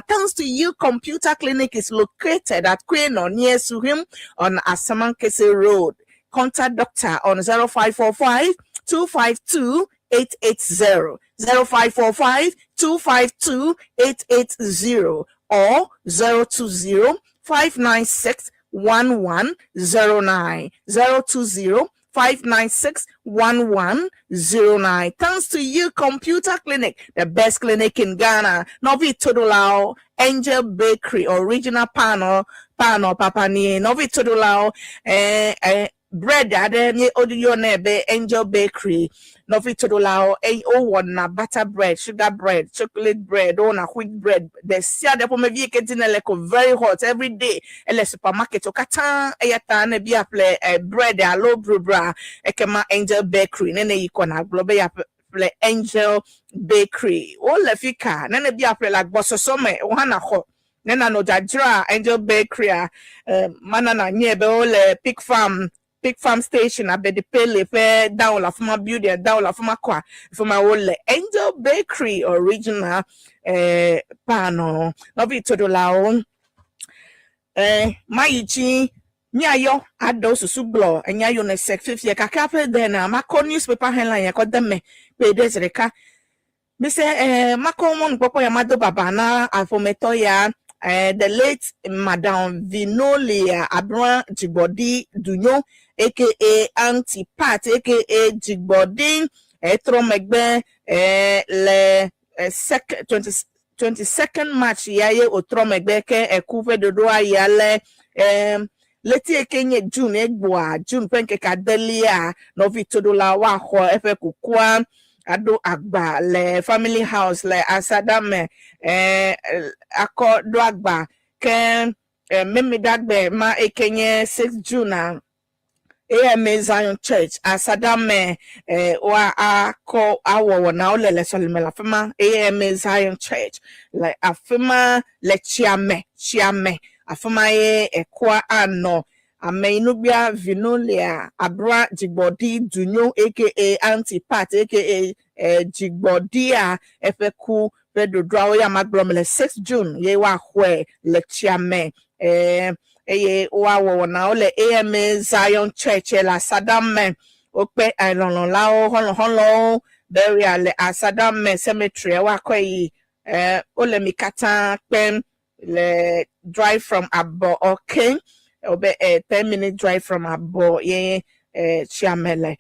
Thanks to you, Computer Clinic is located at Queno near Suhim on Asamankese Road. Contact doctor on 0545 252 880, 0545 252 880, or 020 596 1109, 020 596 1109. Thanks to you, Computer Clinic, the best clinic in Ghana. Novi Todolao, Angel Bakery, original panel, Papa ni Novi Todolao, bread, ade audio nebe, Angel Bakery. Novi Todolao, na butter bread, sugar bread, chocolate bread, na wheat bread. The sia de po me vie ketine leko very hot every day. Ele supermarket okata eyata ne bi aple bread a low bra ekema Angel Bakery nene yiko na globe ya aple Angel Bakery o le fika na bi aple like bososome o hana ho na no jajra Angel Bakery mana na nye be o le Pig Farm Station abedi pele fe down la fuma beauty down la fuma kwa fuma o le Angel Bakery original pano no vi todo la o mayichi nyayo ado susu glo enya yo ne sek fifie kaka pe den na mako newspaper headline yakodeme pe desreka me say mako mon popo ya mado baba na afometo ya the late Madam Vinolia Abran Jigbodi Dunyo aka Auntie Pat aka Jigbodi Etromegbe le 22nd March yaye Otromegbe ke ekuve dodo ayale leti ekenye June egboa June penke kadelia no vitodola wa ho efe kukua ado agba le family house le asadame akọ do agba ke memi dagbe ma ekenye 6 June AMA Zion Church asadame wa akọ awo na olele solimela fema AMA Zion Church le afema le chiame afema ye ekwa ano Ameinubia Vinolia Abra Jigbodi Dunyo aka Auntie Pat aka Jigbodia efeku pedo draw ya magromele 6 June ye wa hwe le chiame ye wa wo na ole AMA Zion Church la Sadam okpe alon lao holo burial le Asadam cemetery wa koi ole mikata pen le drive from Abo okay obe 10-minute drive from Abo ye chiamele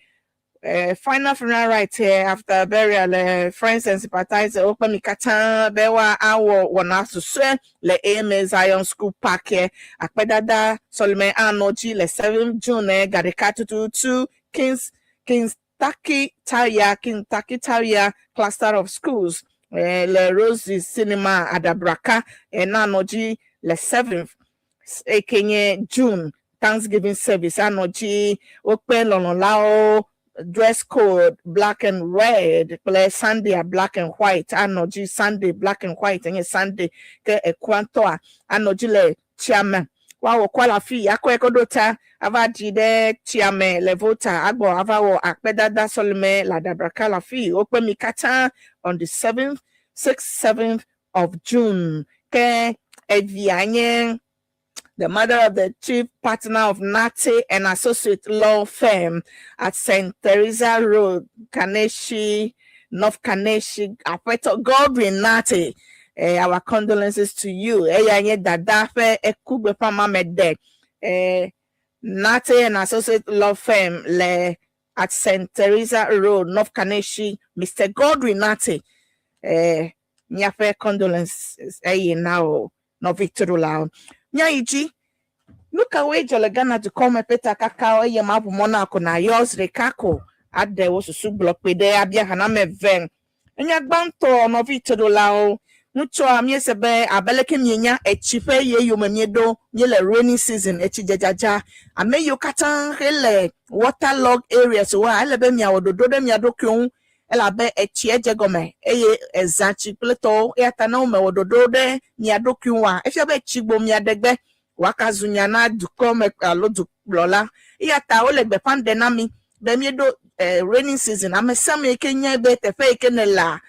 final funeral right here after burial friends and sympathizers open mikata bewa awo wana suswe le AMA Zion School Park akpedada Solomon Anoji le 7 June Garikatu to Kentucky Taria cluster of schools le Rose Cinema Adabraka Anoji le 7th ekenye June Thanksgiving service anoji open lonolao dress code black and red play Sunday black and white anoji Sunday black and white and Sunday ke ekwanto anoji le chairman wa wo kwala fi akoekodota avaji de chairman le voter agbo avawo akpedada Solomon la dabraka la fi open mikata on the 7th 6th 7th of June ke evianye the mother of the chief partner of Nate and associate law firm at St. Teresa Road, Kaneshi, North Kaneshi, Apeto Godwin Nate. Our condolences to you. Dadafe ekugbe pama mede. Nate and associate law firm le at St. Teresa Road, North Kaneshi, Mr. Godwin Nate. Nyafe condolences. Now no Victor Lao. Nyaiji nuka wejole Ghana to come peta kakao ye mabu mona na yours rekako ade wo susu block pede abia hana me ven enya gbanto no Victor Lao nucho amiesebe abeleke mienya echipe ye yomamiedo ye le rainy season echijajaja ameyo katan hele waterlogged areas wa elebe mia wododo de mia dokun elabe echieje gome eye ezachi pleto yatana ume wododo de mia dokun wa efiabe chigbo mia degbe wakazunya na dukome alodu lola yata olegbe pandenami be miedo rainy season amesame ekenya be tefe ekenela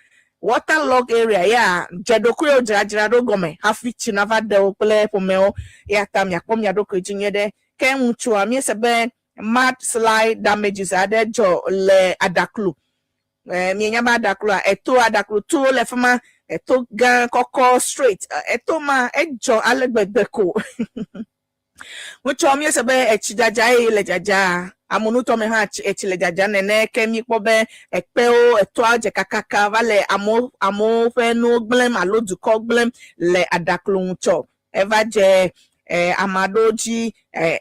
waterlogged area ya jedokuyo jajira do gome hafichi nava de okle pomeo yata mia komya doko jinyede kenchu amiesebe mud slide damages adejo le adaklu mienya ba adaklu eto adaklu to le fama eto gan koko straight eto ma ejo alegbedeko mucho amiesebe echijaja ile jaja amunuto me ha echile jaja nene kemi pobe ekpeo eto aje kakaka vale amo fe no glem alodu ko glem le adaklu mucho evaje amadoji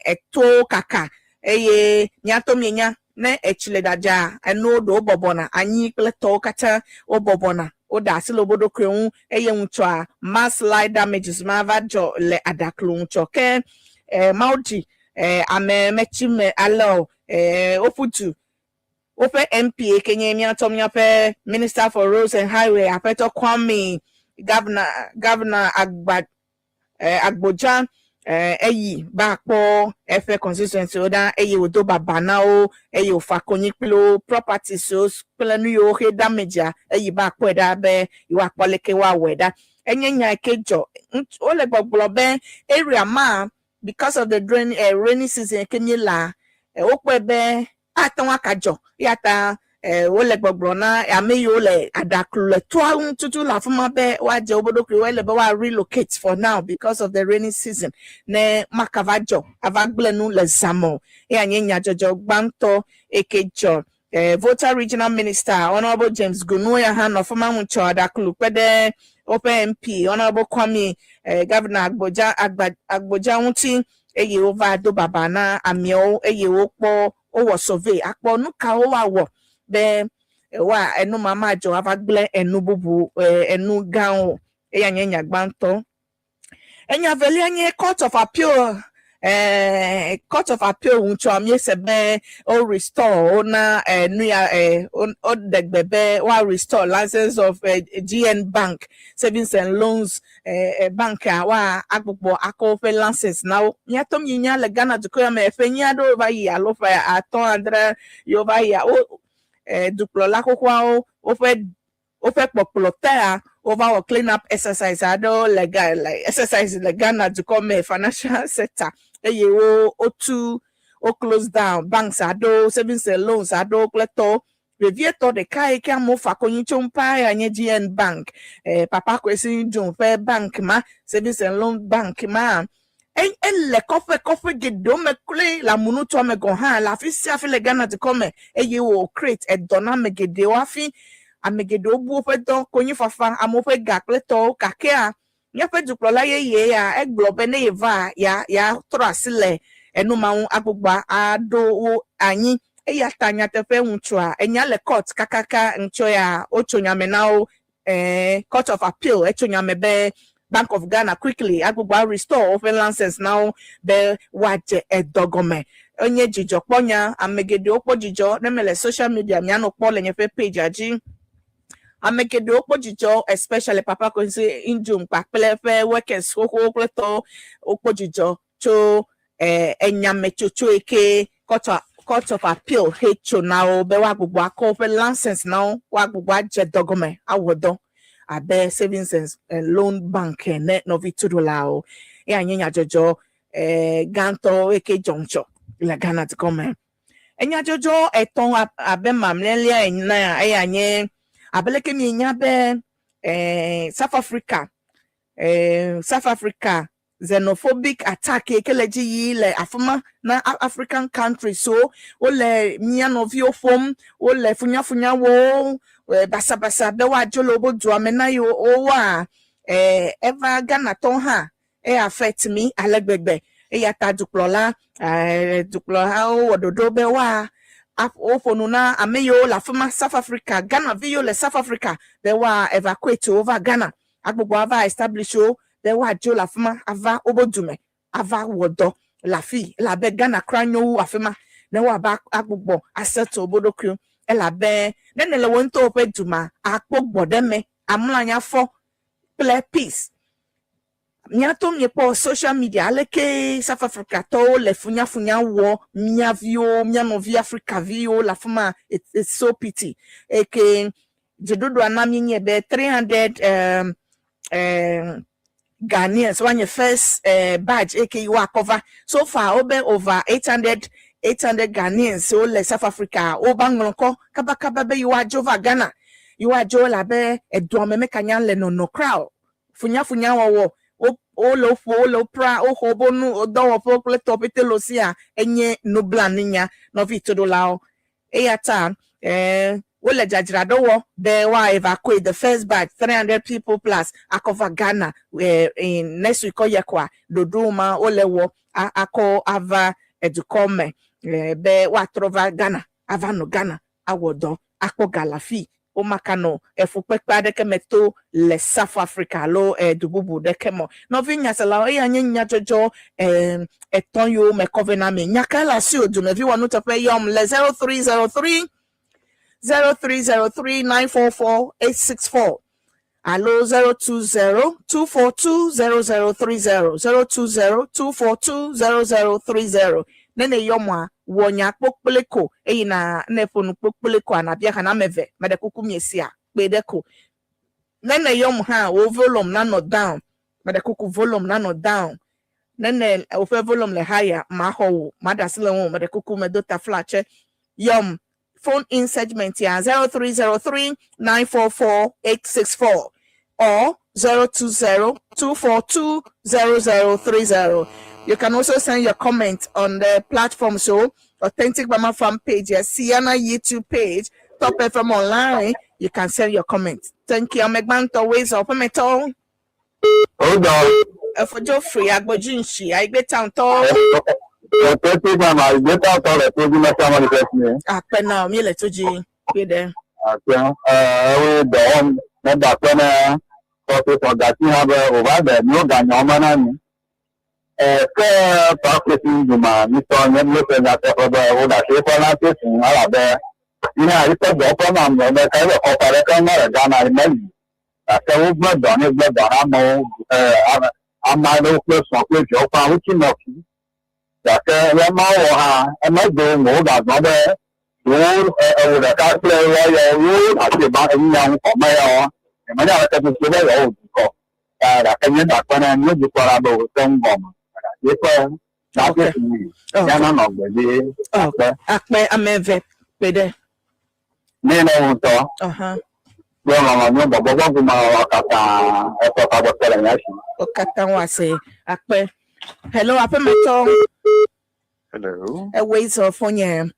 eto kaka eye nyato mienya ne echile daja eno do bobona anyi pleto kata obobona oda asilo bodo kweun eye mucho mass light damages ma vajo le adaklu mucho ke maudi ame mechime alo ofutu ope MP kenye mi atomnya pe Minister for Roads and Highway apeto Kwame Governor Agboja eyi bakpo efe constituency oda eyi odo babana o eyi ofakonyi pilo property so planu yo he damage eyi bakpo da be iwa poleke wa weda enya kejo ole gbogbo be area ma because of the rainy season kenye la okwe be atan akajo yata ole gbogbo na ameyo le adaklule to tutu la fuma be wa je obodo kri wele be wa relocate for now because of the rainy season ne makavajo avagblenu le zamo anya jojo gbanto ekejo voter regional minister honorable James Gunuya han of Mamucho adaklu pede open MP honorable Kwame governor Agboja unti eye over do babana amio eye okpo owo survey akpo nuka owa be wa enu mama jo avagle enu bubu enu gan enya gbanto enya veli anya court of appeal uncho amye sebe o restore ona nuya o degbebe wa restore license of GN Bank savings and loans bank wa agbogbo akofe license now nyatom yinya le Ghana to koya me fenya do over here alofa aton andre yo over here o duplola kokwa o fe populota over our clean up exercise ado legal like exercise le Ghana to come financial sector o close down banks ado savings and loans ado kleto review to the kai ka mo fa konyi chompa ya nye GN Bank papa kwesi jun fe bank ma savings and loan bank ma le kofe gedo me kle la munu to me go ha la fi si afi le Ghana to come o create e dona me gedo afi amegedo bu fe don konyi fafa amofe gakleto kakea nya fe duplola ye ya eglobe ne eva ya trasile enu maun agbugba ado anyi eya tanya tefe unchwa enya le court kakaka ncho ya ochonyame now court of appeal echonyame be Bank of Ghana quickly agbugba restore open license now be waje edogome onye jijo kponya amegede okpo jijo nemele social media mi ano kpo lenye page aji amegede okpo jijo especially papa ko say injum pa plefe workers koko kleto okpo jijo cho enyame chocho eke court of appeal hecho now be wa gbugbo akofe license now wa gbugbo aje dogome awodo abe savings and loan bank net novitudola o anya jojo ganto eke joncho la Ghana to come enya jojo eton abe mamlelia enya anye abeleke mi nya be South Africa xenophobic attack ekeleji yi le afuma na African country so o le mianovio fom o le funya wo basa be wa jolo bodu amena yo o wa eva Ghana ton ha affect me alegbegbe ya ta duplola o ododo be wa o fonu na ameyo la fuma South Africa Ghana vio le South Africa be wa evacuate over Ghana agbogbo ava establish o be wa jo la fuma ava obodume ava wodo la fi la be Ghana kranyo afema na wa ba agbogbo asset obodokru ela be nene le wonto opeduma akpogbo deme amulanya fo play peace miato miepo social media aleke South Africa to le funya wo miavio mianovi Africa vio la fuma it's so pity eke jedodo anami nye be 300 Ghanaians when your first badge aka you are cover so far over 800 Ghanaians so le South Africa obangonko kabakaba be you are jova Ghana you are jo la be edome mekanya le no crowd funya wo o lo pra o hobonu odo fo pleto petelosia enye no blaninya no vitodola eyata wole jajrado wo be wa evacuate the first batch 300 people plus akova Ghana in next week oyekwa dodoma olewo ako ava edukome be wa trova Ghana ava no Ghana awodo ako galafi o makano efupekpa de kemeto le South Africa lo dububu de kemo no vinya sala e anya jojo eton yo me covenant me nyakala si odu me vi wonu to pe yom le 0303 0303-944-864. Allo 020-242-0030. 020-242-0030. Nene yomwa wonya pokpeleko na nefonu pokpeleko anabia kana meve medekuku miesia bedeko. Nene yom ha wo volume na no down medekuku volume na no down. Nene ofe volume le higher ma ho madasile wo medekuku medota flache yom phone in segment ya 0303-944-864 or 020-242-0030. You can also send your comment on the platform. So Authentic Mama fan page, Sienna YouTube page, Top FM online. You can send your comment. Thank you. I'm always up on metal. Hold on. For Joffrey, I go Jinshi. I get town tall. Authentic Mama, I get out all the program someone first name. Now, me let you be there. Okay. We don't know that when for that you have over there, no gun, no man. Practicing the man, Mr. Nemless and that of the old shape in Alabama. It's a doctor, and the kind of operator, Ghana, I remember. After we've not done it, but I'm my little place of which you're found in Noki. That I'm not doing more than another rule with a calculator, rule, I say, about a young for my own, and my other is very old. I can get that when I'm with the Parabo, some bomb. Okay. Okay. Akme ameve pede. Nene unto. Well, no, but Okata wase akpe. Hello, apemeto. Hello. A ways of phone.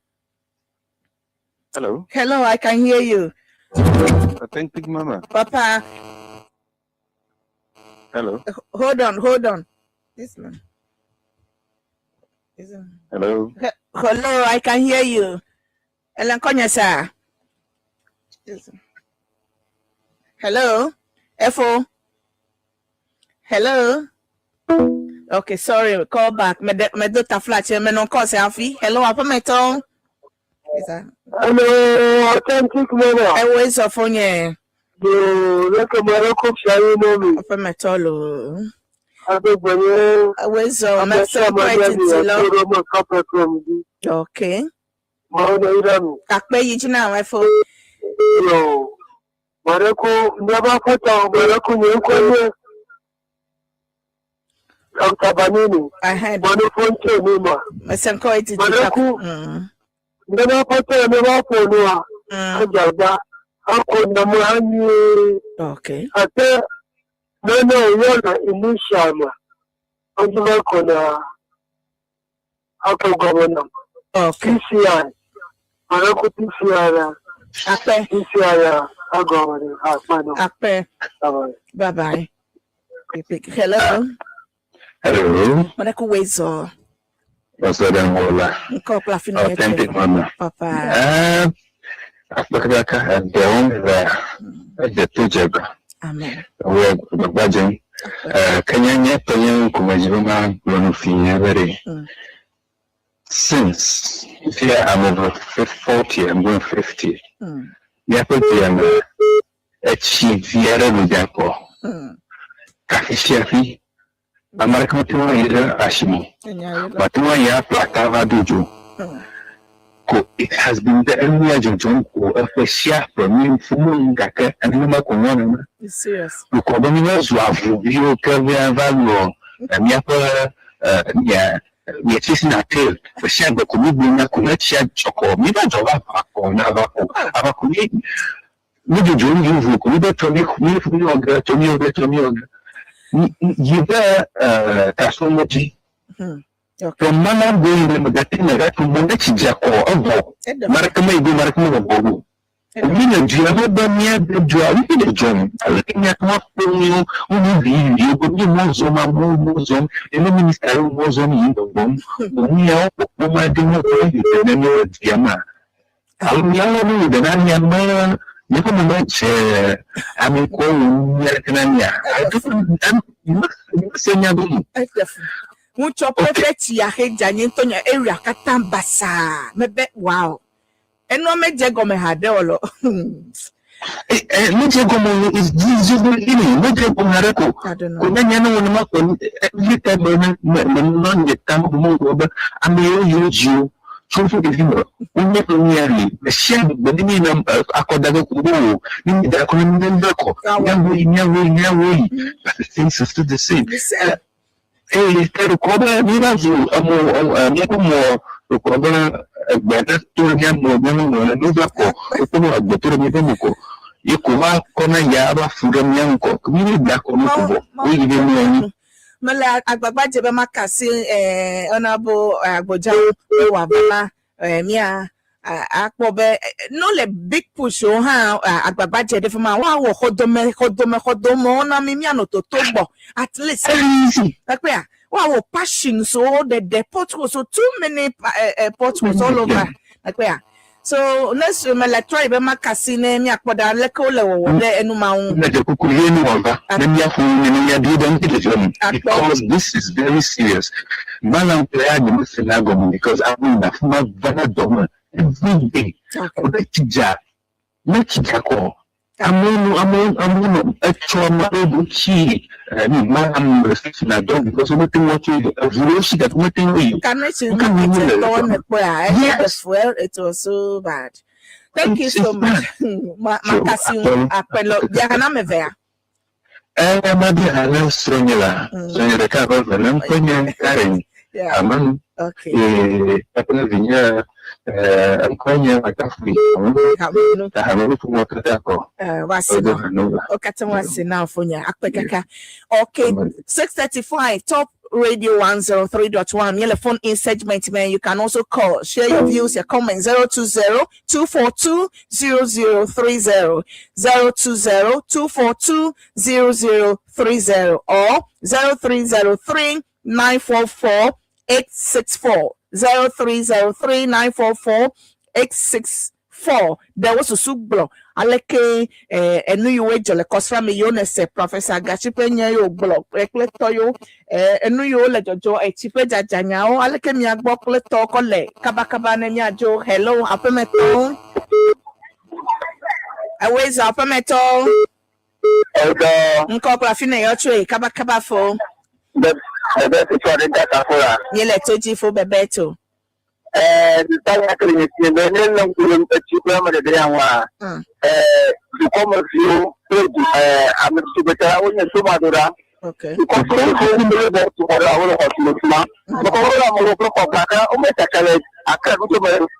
Hello. Hello, I can hear you. Authentic Mama. Papa. Hello. Hold on. This man. Hello. Hello, I can hear you. Ellen Konyasa. Hello. Efo. Hello. Okay, sorry. Call back. Me daughter flat. Me no call selfie. Hello, apa meto? Hello, Authentic Mama. Always of phone. You look at my cook, shall know me? Apa meto lo. Always okay. Akpe yijina wefo. Yo. Mareko never put on Mareko Niko. Tabanini. I had one phone Nima. Masanko it. Mareko never put on the phone. Ajaba. Ako namani. Okay. Ate no, you're initial. I'm gonna Ako governor. Okay. PCI. Mareko PCI. Akpe. PCI. Akpe. Bye bye. Hello. Hello. Manako wezo. What's that? Authentic Mama. Papa. Akbaka and the one the two Amen. We're budging. Kanyanya Toyan Kumajima Monofi since here I'm over 40, I'm going 50. Yapoti achieve Viera Mujapo. Kakishafi American either Ashimo. But one ya Platava Duju. It has been the area John or a share from you from Gaka and Numakumana. Serious. You call them you can value and Yapa, we are chasing a tail. The share the commitment, connect share choco, maybe Java or Navaco. Our commitment. Maybe John, you could be to me. You bear Tassomoji. From Mana going to that thing that to Monachi Jack or Obo. Maracame do Maracamo Bobo. And mean, do you ever done near the John? Looking at what you will be, you could be more zone, and the minister was on in the room. Only out of my dinner, you can know Yama. I'm yellow with an onion. You can match. I mean, American. You must say, Mucho perfect ya heja nyentonya area katambasa. Mebe wow. And no me je go me hadolo. Meje gomo is jizo ini meje gomareko. I don't know. Kuna nyana wona makon every time non ye tam mo go ame you so for the hero. Unye nyari the share the ni na akodaga kubo ni da kono ndeko. Nyawo. But the things are still the same. Quero cobrar mira azul, como cobra better to him no vaco, como a doutora me demuco. E como a cona yaba fura mianco, como da como we even Mala agbagba jebe makasi honorable agboja wa bana mia akpobe no le big push o ha agbagba jede for ma wa wo khodomo na mi no to gbo at least like where wow passion so the pot was so too many pots was all over like where so let's like try be makasi na mi akpoda leko le wo le enu ma un because this is very serious. Man, because I mean that my vanadoma every day. Make it call. I'm a trauma key. I'm restricting a dog because nothing what you evolution that nothing we can yes, well, it was so bad. Thank you so much. Makasi apelo diana me ver. Maybe I love Sonia. Sonia cover the Lamponia Karen. Aman. Okay. I'm calling you like a free. I have a little more tobacco. What's now for you? Okay, 6:35 top radio 103.1 yellow phone in segment man. You can also call, share your views, your comments 020-242-0030 020-242-0030 or 0303-944-864 0303-944-864. There was a sublo. Aleke enu yuwe jole kosra me yone se Professor Gachipe nye yo blog ekleto yo enu yo le jojo echipe jajanya o aleke mi agbo kleto kole kabakaba ne mi ajo hello apemeto awez apemeto nko plafine yo twe kabakaba fo bebe so de data fora yele toji fo bebeto tanya clinic ni no ngulu chipa ma de yanwa como you am subeta onya sumadura okay ko ko ni be to wala wala hospital ma ko wala mo ko ko ka o me ta kale aka ko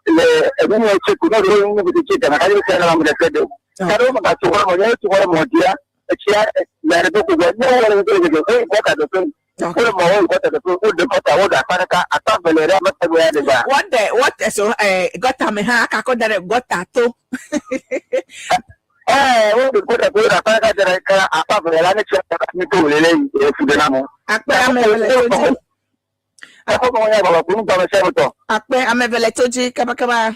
le eno che ko no ni be che ta ka ni kana ma de kedo karo ma ka to mo ne to mo dia chia la re ko no wala ko ko ka do what so got me ha ka ko dare got to what the good ka apa bela ne cha ni to le le fu de namo akpe amevele ako mo ya baba bunu ba se mo to akpe amevele toji kaba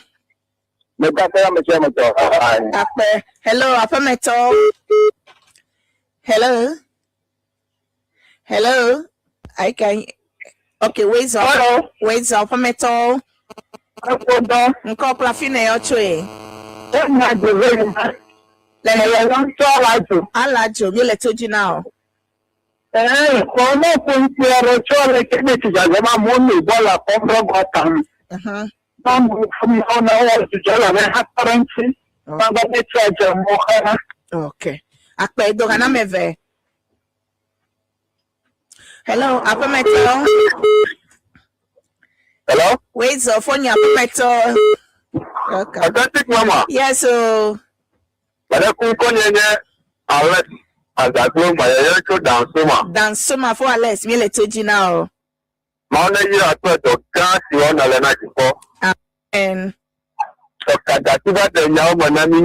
me ka pe am se mo to akpe hello apameto hello I can okay wait up apameto nko plafine yo chwe na de very le long to alajo mi le toji now ko mo kun ti ro chole ke ni ti jaje ma mo ni bola ko ro gotan na mo na o ti jala me haparanti ba ba ne chaje mo khara okay akpe do kana meve hello apameto hello wait so phone apameto okay authentic mama yes so bale ku ko nyenye alert azagbo ma ye ko dance soma for Alex mi le toji now ma na yi ato to ka si ona le na jifo and so ka da ti ba de nya o ma na ni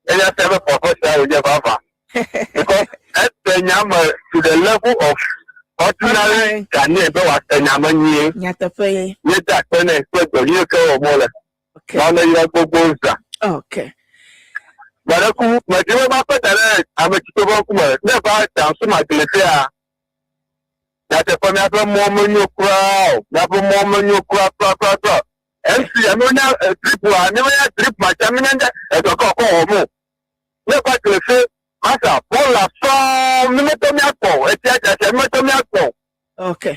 enya sebe professor o je baba because at the nyama to the level of ordinary Ghanaian be wa nyama nyi nyatafe ye da tene so do you ko o mo le ma na yi gbogbo nsa okay bara ku ma de ba pa tare ameti to ba ku ma ne ba ta so ma de fe a ya te fa mi afa mo mo nyu kra o na bo mo mo nyu kra MC amonya triple amonya triple chamina e to ko mo ne kwa klese masa pola so mimetomi akpo e ti aja mimetomi akpo. Okay.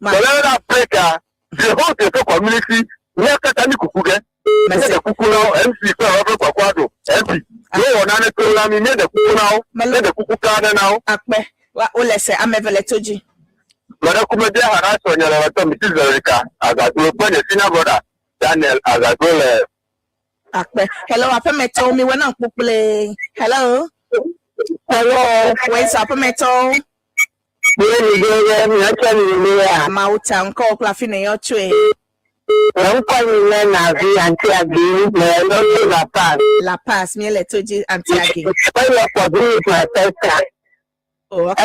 Malala Africa, the whole community, we are Katani Kukuge. The Kukunao, MC for Quadro, MC. No one on the Kukunao, the Kukuka now. Akme, what will I say? I'm a veletoji. Madakumadia Harasso, Mrs. Erica, as I go for the senior brother, Daniel, as I go. Akme, hello, Apame told me when I'm play. Hello. Hello, where's Apame? Mauta unko klafine yo chwe. La Paz, miele toji antiagi. Oh,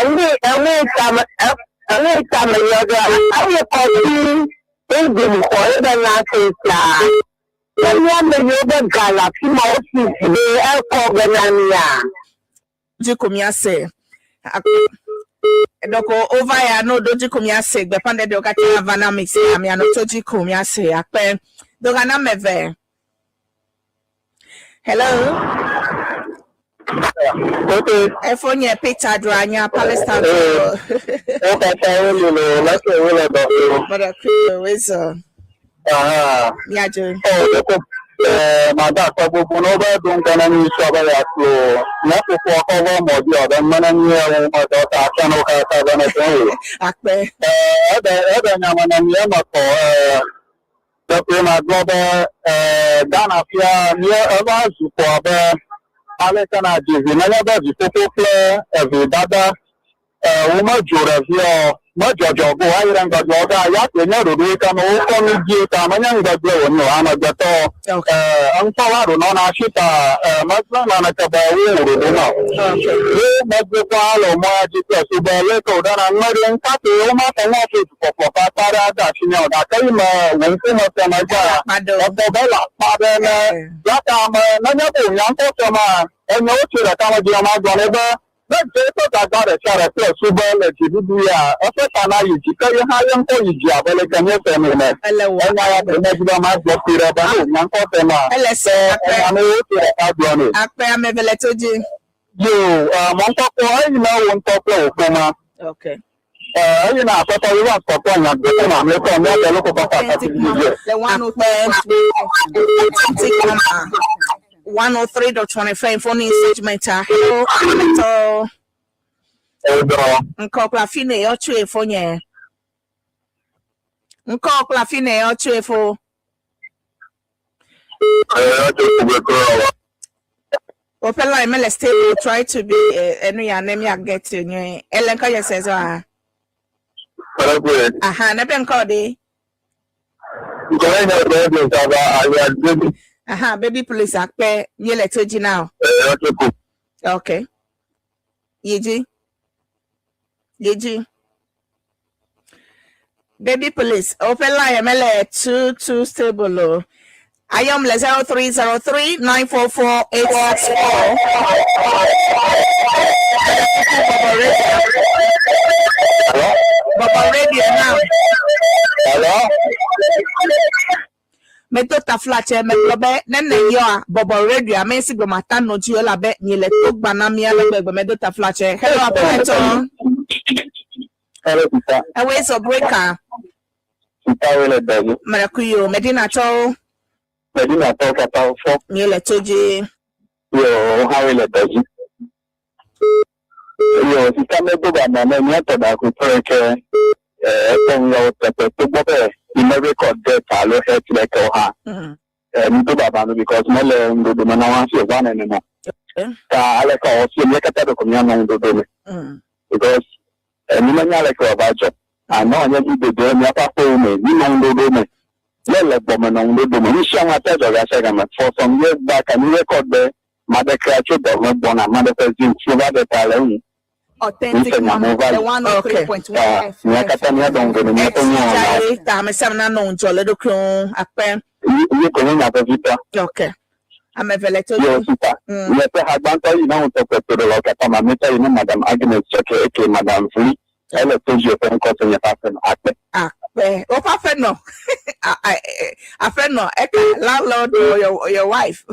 Doko over ya no doji kumya se be pande de okati havana mix ami ano toji kumya se akpe doga na meve. Hello. Okay. Efonye Peter Dranya Palestine. But a Mada Sabu Punova don't can any Shabaya flow. Not for cover Modia, then Manania, Madota, Chanoka, Savana. Akpe. Other Yaman Yama for the Prima Global Dana Pia near Avaz for Alekana Jivinaba, the Popo, every dada, Uma Jura, Majojo, go iron got water, Yak, we never do it, and all get a man that blow, no, I'm a gato, Unpawado, non Ashita, Muslim, and a Tabawu, Mazepalo, Majika, Subaleco, then I'm not in Kapi, Oma, and office for Papa, that you know, that came when some of them are the Bella, Father, Yaka, Nanabu, Yankotama, and no to the Tamajama, whatever. Let's say that got a shot at the Super Letibia, a Fatana, you tell you how young for you, but I can hear them in it. Hello, and I have the next one, my block, Yankotama. Let's say, I'm a little I'm a veletoji. You, Montako, you know, one top. Okay. You know, I thought you want to put on the local the one who 103.25 phone engagement. Hello. Nko klafine yo chwe fonye. Nko klafine yo chwe fo. Opela imele stable try to be enu ya name ya get you. Elenka ye says aha na ben code. Aha, baby police akpe nyele toji now. Okay. Yeji. Baby police, open line ML 22 stable. I am 0303 944 864. Baba radio now. Hello? Metota flache me lobe nene yo Bobo radio amesi go mata no ji ola be nyele to gba na mi ale gbe metota flache. Hello operator. Hello Peter. Away so breaker. Peter Dagu. Marakuyo Medina to Kata for nyele toji. Yo how will Dagu. Yo Peter me go ba na me to da ku preke yo to bobe. In every record that I look at like Oha. Because Mole and the Manawansi one anymore. I like also look at the community because Nimania like a budget. I know I never did the Yapa for me, you know the woman. Let woman on the woman. You shall not tell us for some years back and record the Mother Creature, Mother Mother President, the Talent. Authentic mama, the 103.1 okay. I'm a veleto. Madam Agnes, Madam Free. I let you from cutting your person. Oh, papa, no. no, landlord or your wife.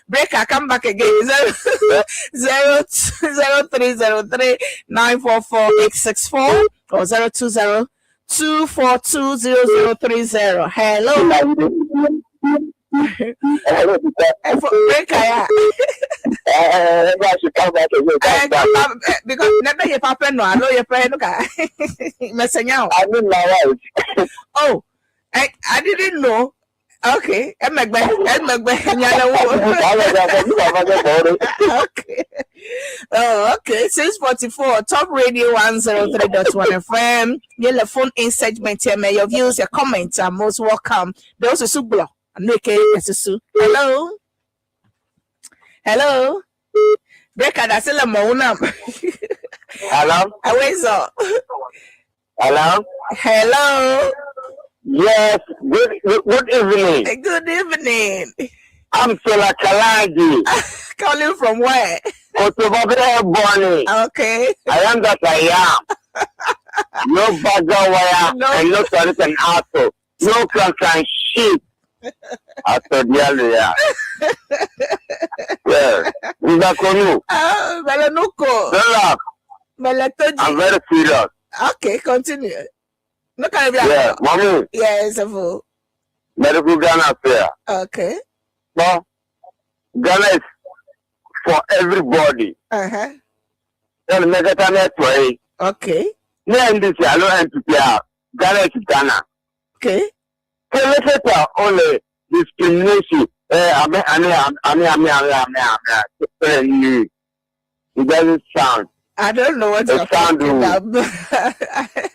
Breaker, come back again. 0303-944-864 or 020-242-0030. Hello. Breaker, yeah. Because never your papa no, I know your friend. Messenger. Oh, I didn't know. Okay, okay. Oh, okay. 644 Top Radio 103.1 FM. Your phone in segment here. May your views, your comments are most welcome. Those are sublo. Hello. Hello. Breaker, that's a mona. Hello? Hello. Hello? Hello. Yes, good evening. Good evening. I'm Sola Kalagi. Calling from where? Bonnie. Okay. I am that I am. No bagger wire and no solid and asshole. No plants and shit. I told you earlier. Yeah. We got you. Melanuko. I'm very serious. Okay, continue. No kind of yeah, mommy. Yes, medical Ghana affair. Okay. Well, Ghana is for everybody. Uh-huh. Then make it a way. Okay. No, in this yellow entity, Ghana is Ghana. Okay. So let's say only discrimination. I mean, it doesn't sound. I don't know what you're talking about.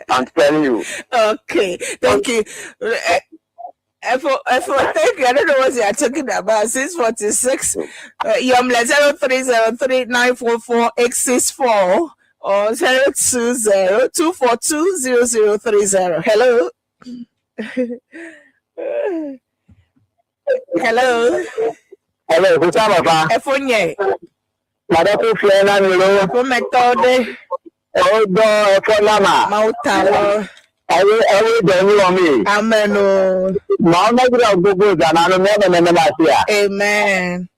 I'm telling you. Okay, thank you. Thank you. I don't know what you're talking about. 646. Yom 0303-944-864 or 020-242-0030. Hello. Hello. Hello. What's up, Papa? Efonye. Madame Fiona Milo. For method. Oh, no, for Lama. Mautalo. I will do you on me. Amen. Mama, you are good, and I don't know. Amen.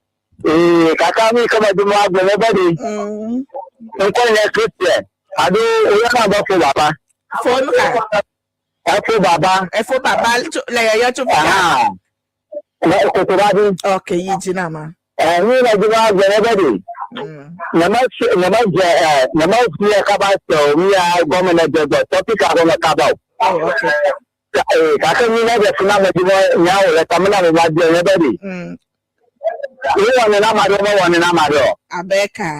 Kakami, come to my nobody. I'm calling a Christian. I do, we are not for Baba. For Baba. For Baba, like you okay, Yijinama. And we are doing everybody. Nama kabato we are government topic on kabao. Oh, okay. Kakami na the phenomenon now let amana everybody. You want to know Abeka.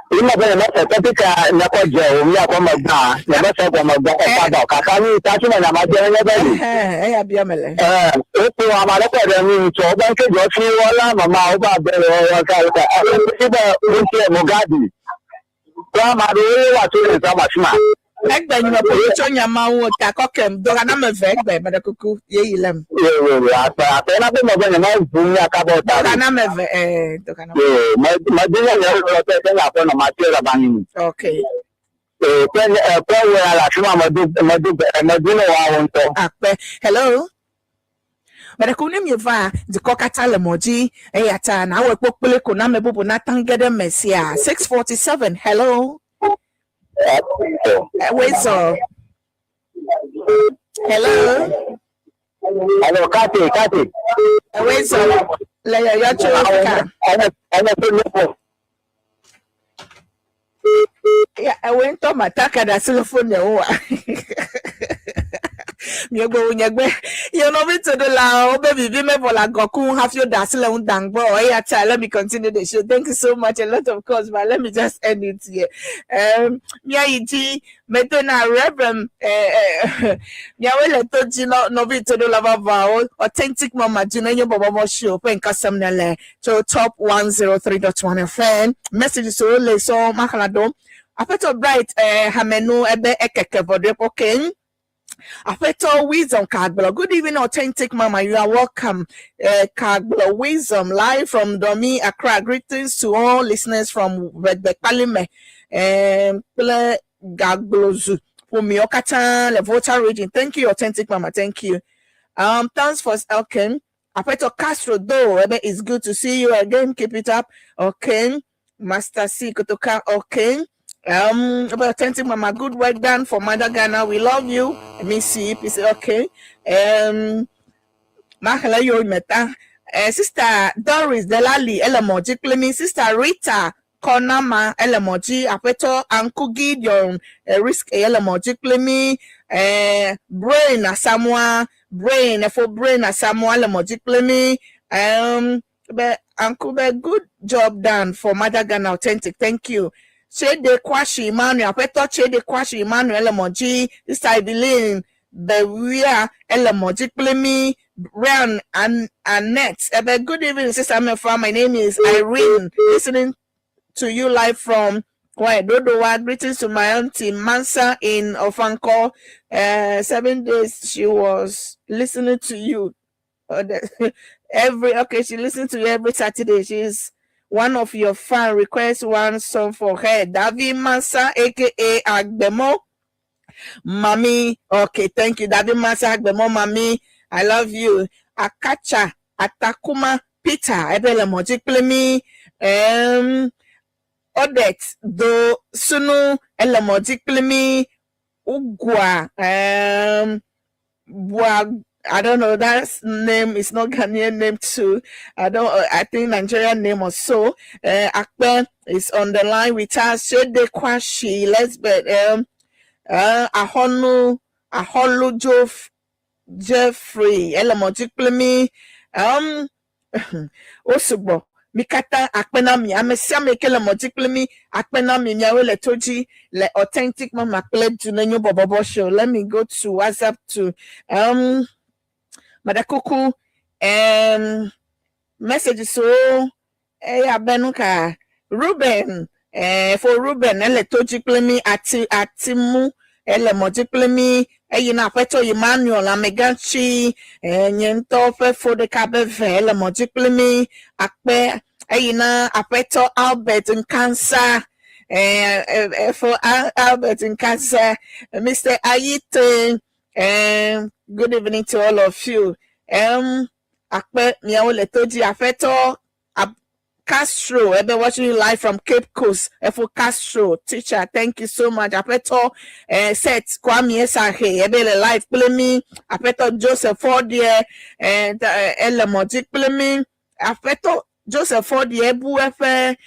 You know the topic na ko je o mi akoma gba na be se ko mo gba kabao kakami tachi na ma je everybody. Abiamele. Opo amalo ko de mi so ba ke jo fi wala mama o ba bere o ka ibe o se mo gadi. Kwa ma do wa to le sama sima. Egbe ni mo po cho nyama wo ta kokem do na me ve egbe me de kuku ye yilem. Apa na be mo be na bu ni akabo ta. Do na me ve do na. Ma di ya lo te na po na ma ti ra bani. Okay. When we are la sima mo do no wa won to. Ape. Hello. But kunim yeva the kokata lemoji eyata na we popule ko na mebubu na tangede mesia 647. Hello. Wait so. Hello. Hello, Kati. Wait so. Le ya chuka. Yeah, I went to my taka da telephone no. You know, me to the lao, baby, me for like Goku, have your dazzle on dang boy. Let me continue the show. Thank you so much. A lot of course, but let me just end it here. Miaiti, Metona Reverend, Miawele Tojino, Novi to the lava vow, authentic Mama Dunenyo Borborbor show, Penka Samnele, to top 103.1 FM. Message so le so Makalado. Apeto bright, Hamenu, Ebe Ekeke, Vodrepo Afeto Wisdom Kagbelo. Good evening, authentic Mama. You are welcome. Kagbelo Wisdom live from Domi, Accra. Greetings to all listeners from Redbeck Palime. Ple Gagblozu from Miokatan, Levota region. Thank you, authentic Mama. Thank you. Thanks for okay. Apeto Castro though, it's good to see you again. Keep it up. Okay. Master C Kotoka, okay. About attentive mama, good work done for Mother Ghana. We love you. Let me see if it's okay. Mahala yo meta. Sister Doris Delali Elamoji Plemi, Sister Rita Konama Elamoji Apeto Uncle Gideon Risk Elamoji Plemi, Brain Asamoah Brain for Brain Asamoah Elamoji Plemi. But Uncle, good job done for Mother Ghana Authentic. Thank you. Chede Kwashi Emmanuel, Apeto Chede Kwashi Emmanuel Elamoji, Sister Evelyn Bewia Elamoji Plemi, Brian and Annette. Good evening, Sister Amefa. My name is Irene. Listening to you live from Dodowa. Greetings to my auntie Mansa in Ofanko. 7 days she was listening to you. She listens to you every Saturday. She's one of your fan. Request one song for her. Davi Mansa, aka Agbemo Mami. Okay, thank you, Davi Mansa Agbemo Mami. I love you. Akacha Atakuma Peter Ebele Moji Plemi. Odette Do Sunu Elemoji Plemi. Ugwa I don't know, that name is not Ghanaian name too. I think Nigerian name or so. Akbe is on the line with us. Shede Kwashi, let's bet Ahonu Jeffrey Elamoji Plemi. Osubo Mikata Akpenami Amesia Mekele Mojiklemi Akpenami Nyawele Toji le authentic mama played Dunenyo Borborbor show. Let me go to WhatsApp to Madakuku message so Abenuka Ruben for Ruben ele Toji Plemi atimu ele Mojiklemi Eyina Peto Emmanuel Ameganchi Nyento fe for the Cabeve ele Mojiklemi Akpe Eyina Apeto Albert in Cancer for Albert in Cancer Mr. Ayite good evening to all of you. Akpe Miaole Toji Afeto Castro, I've been watching you live from Cape Coast. For Castro, teacher, thank you so much. Apeto set Kwame Esahe, Ebele live play Apeto Joseph Fordier and Elemoji play Apeto Joseph Fordier Buefe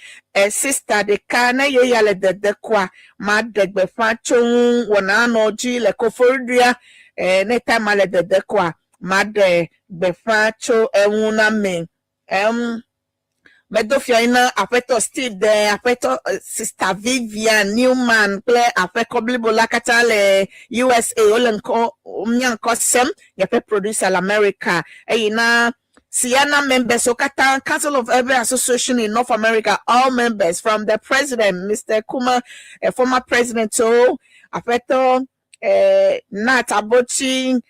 sister de Kana Yale de Kwa Mad de Befacho Wananoji Le Kofodia Neta Male de Kwa Mad de Befacho Ewuna me Medofiana Apeto still there, Apeto Sister Vivian Newman play Apeto Blibola Katale USA Olenko Umyanko Sem Yape producer America. Eyina Siena members Okata Council of Urban Association in North America, all members from the president, Mr. Kuma, former president, so Apeto Nat Abochi,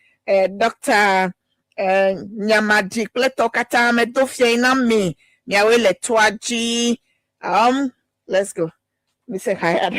Dr. Nyamadi Pleto Kata Medofiana me. Miawele Twaji. Let's go. Me say hi.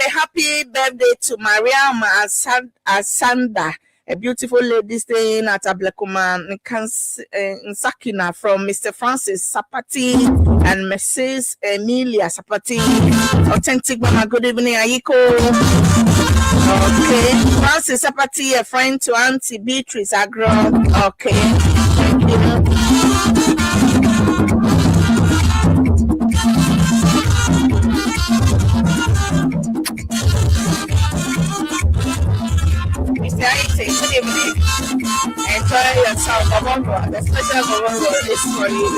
Happy birthday to Mariam Asanda a beautiful lady staying at Ablekuma Nsakina from Mr. Francis Sapati and Mrs. Emilia Sapati. Authentic Mama, good evening, Ayiko. Okay, Francis Sapati, a friend to Auntie Beatrice Agro. Okay, thank you. Mr. Aite, good evening. Enjoy yourself. The special Borborbor is for you.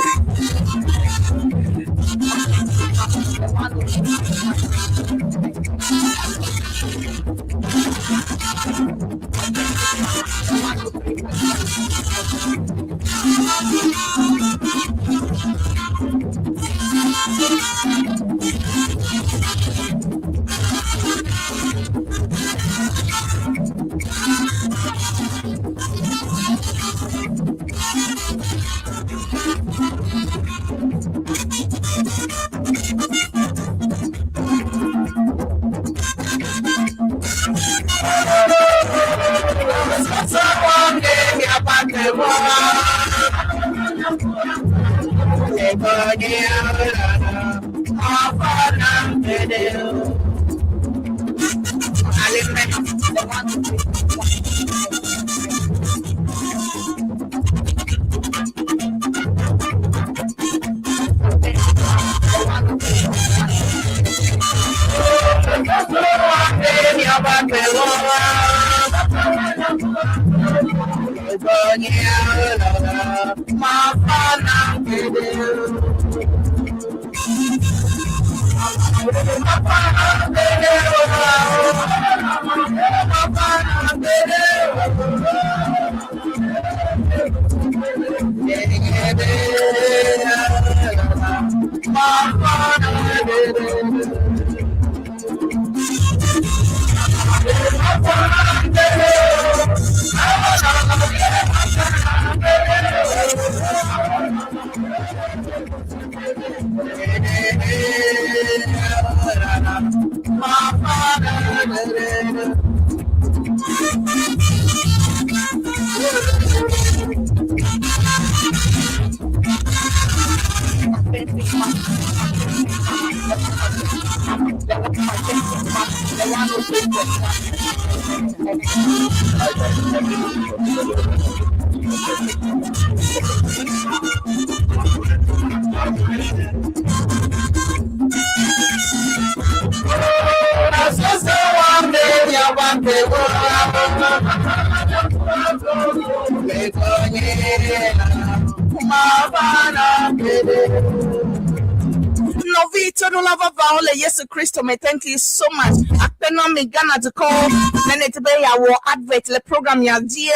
Novito no love of Vaole, yes, Christo, me thank you so much. Akpeno me Ghana to call, then it be our advert, the program ya dear.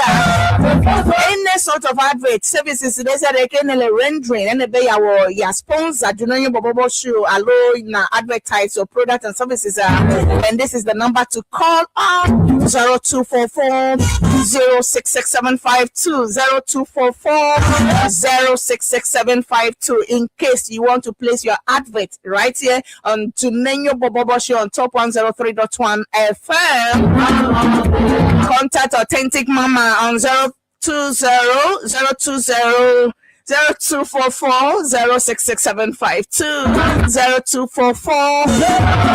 Any sort of advert services, they say they can rendering, and be our ya sponsor, Dunenyo Borborbor show, allow na advertise your product and services. And this is the number to call on 0244 066752 0244 066752 in case you want to place your advert right here on Dunenyo Borborbor show on top 103.1 FM. Contact Authentic Mama on 0244 066752 0244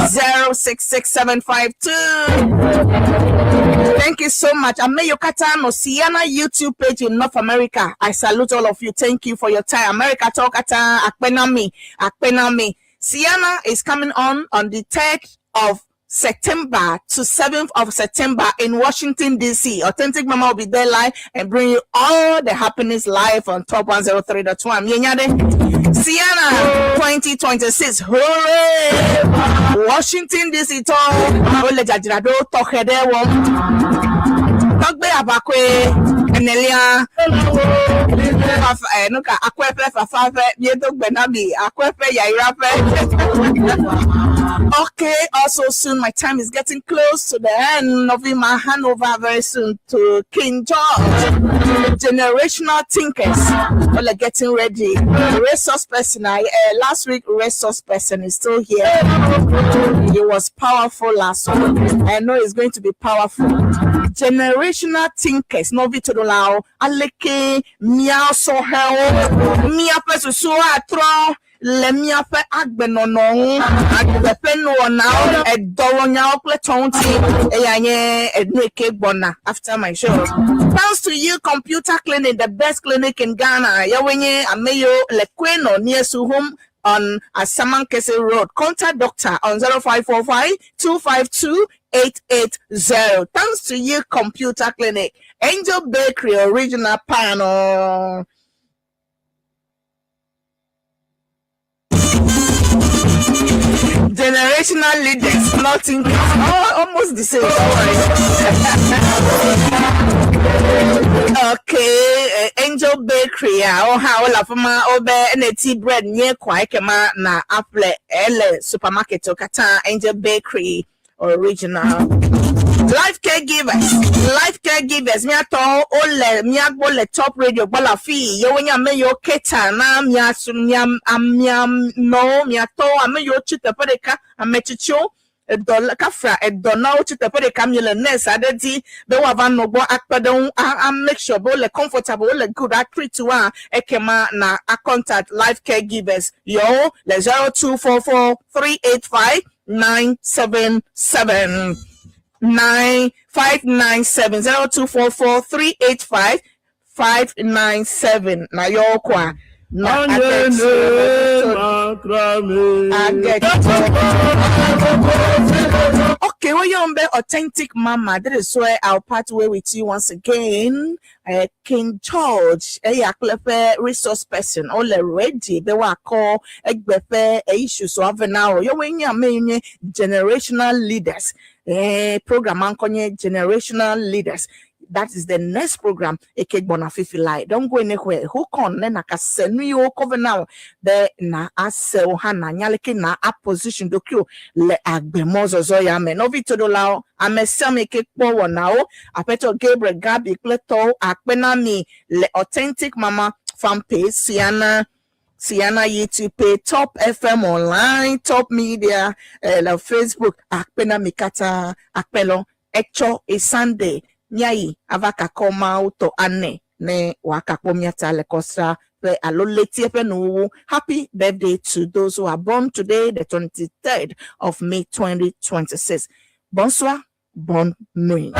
066752. Thank you so much. Ameyo Katano Siana YouTube page in North America. I salute all of you. Thank you for your time. America Talk Kata Akpenami. Siana is coming on the 3rd of September to 7th of September in Washington, D.C. Authentic Mama will be there live and bring you all the happiness live on top 103.1. Siana 2026. Hooray! Washington, D.C. Togbe abakwe enelia nuka akwepe fafafe biedogbe nabi akwepe yairape. Okay, also soon my time is getting close to the end of my handover very soon to King George generational thinkers. Well, getting ready. Resource person. Last week, resource person is still here. It was powerful last week. I know it's going to be powerful. Generational thinkers. No vitodolao. Aleke miao soheo. Mia pesu atro. Lemia fe agbenono agbepe no now edoronya opletonti eyanye edneke bona after my show. Thanks to you, Computer Clinic, the best clinic in Ghana. Yawenye ameyo lekweno near Suhum on Asamankese Road. Contact doctor on 0545-252-880. Thanks to you, Computer Clinic. Angel Bakery, original panel. Generational leaders, nothing. Almost the same. Okay, Angel Bakery. How la fama obe neti bread nye kwa kema na apple ele supermarket okata Angel Bakery original. Life caregivers. Me ato ole me agbo le top radio bola fi yo wenya me yo keta na me asum amiam no me ato ame yo chite podeka amechicho $1 kafra $1 chite podeka me le nurse adedi be wa van no bo akpadon make sure bo le comfortable le good treat to ekema na a contact Life Caregivers yo le 0244-385-977 9597 0244-385-597. Na yo kwa na okay, we yombe authentic mama. That is why I'll part way with you once again. King George, yaklepe resource person, all ready. They were call egbepe issue so have now. Yo wenya me generational leaders. Program ankonye generational leaders. That is the next program. Ekek bona fifi lie. Don't go anywhere. Who con na kasenu yo cover now. Be na ase ohana nyaleke na opposition dokyo le agbemozo zoya me. No vito lao. Amesame kek po now. Apeto Gabriel Gabi Kleto akpenami le authentic mama fan page Siana YouTube page, Top FM online, Top Media, Facebook, akpena mikata, akpelo, echo is Sunday, nyai, avaka koma uto ane, ne wakapomiata le kosa, happy birthday to those who are born today, the 23rd of May 2026. Bonsoir, bonne nuit.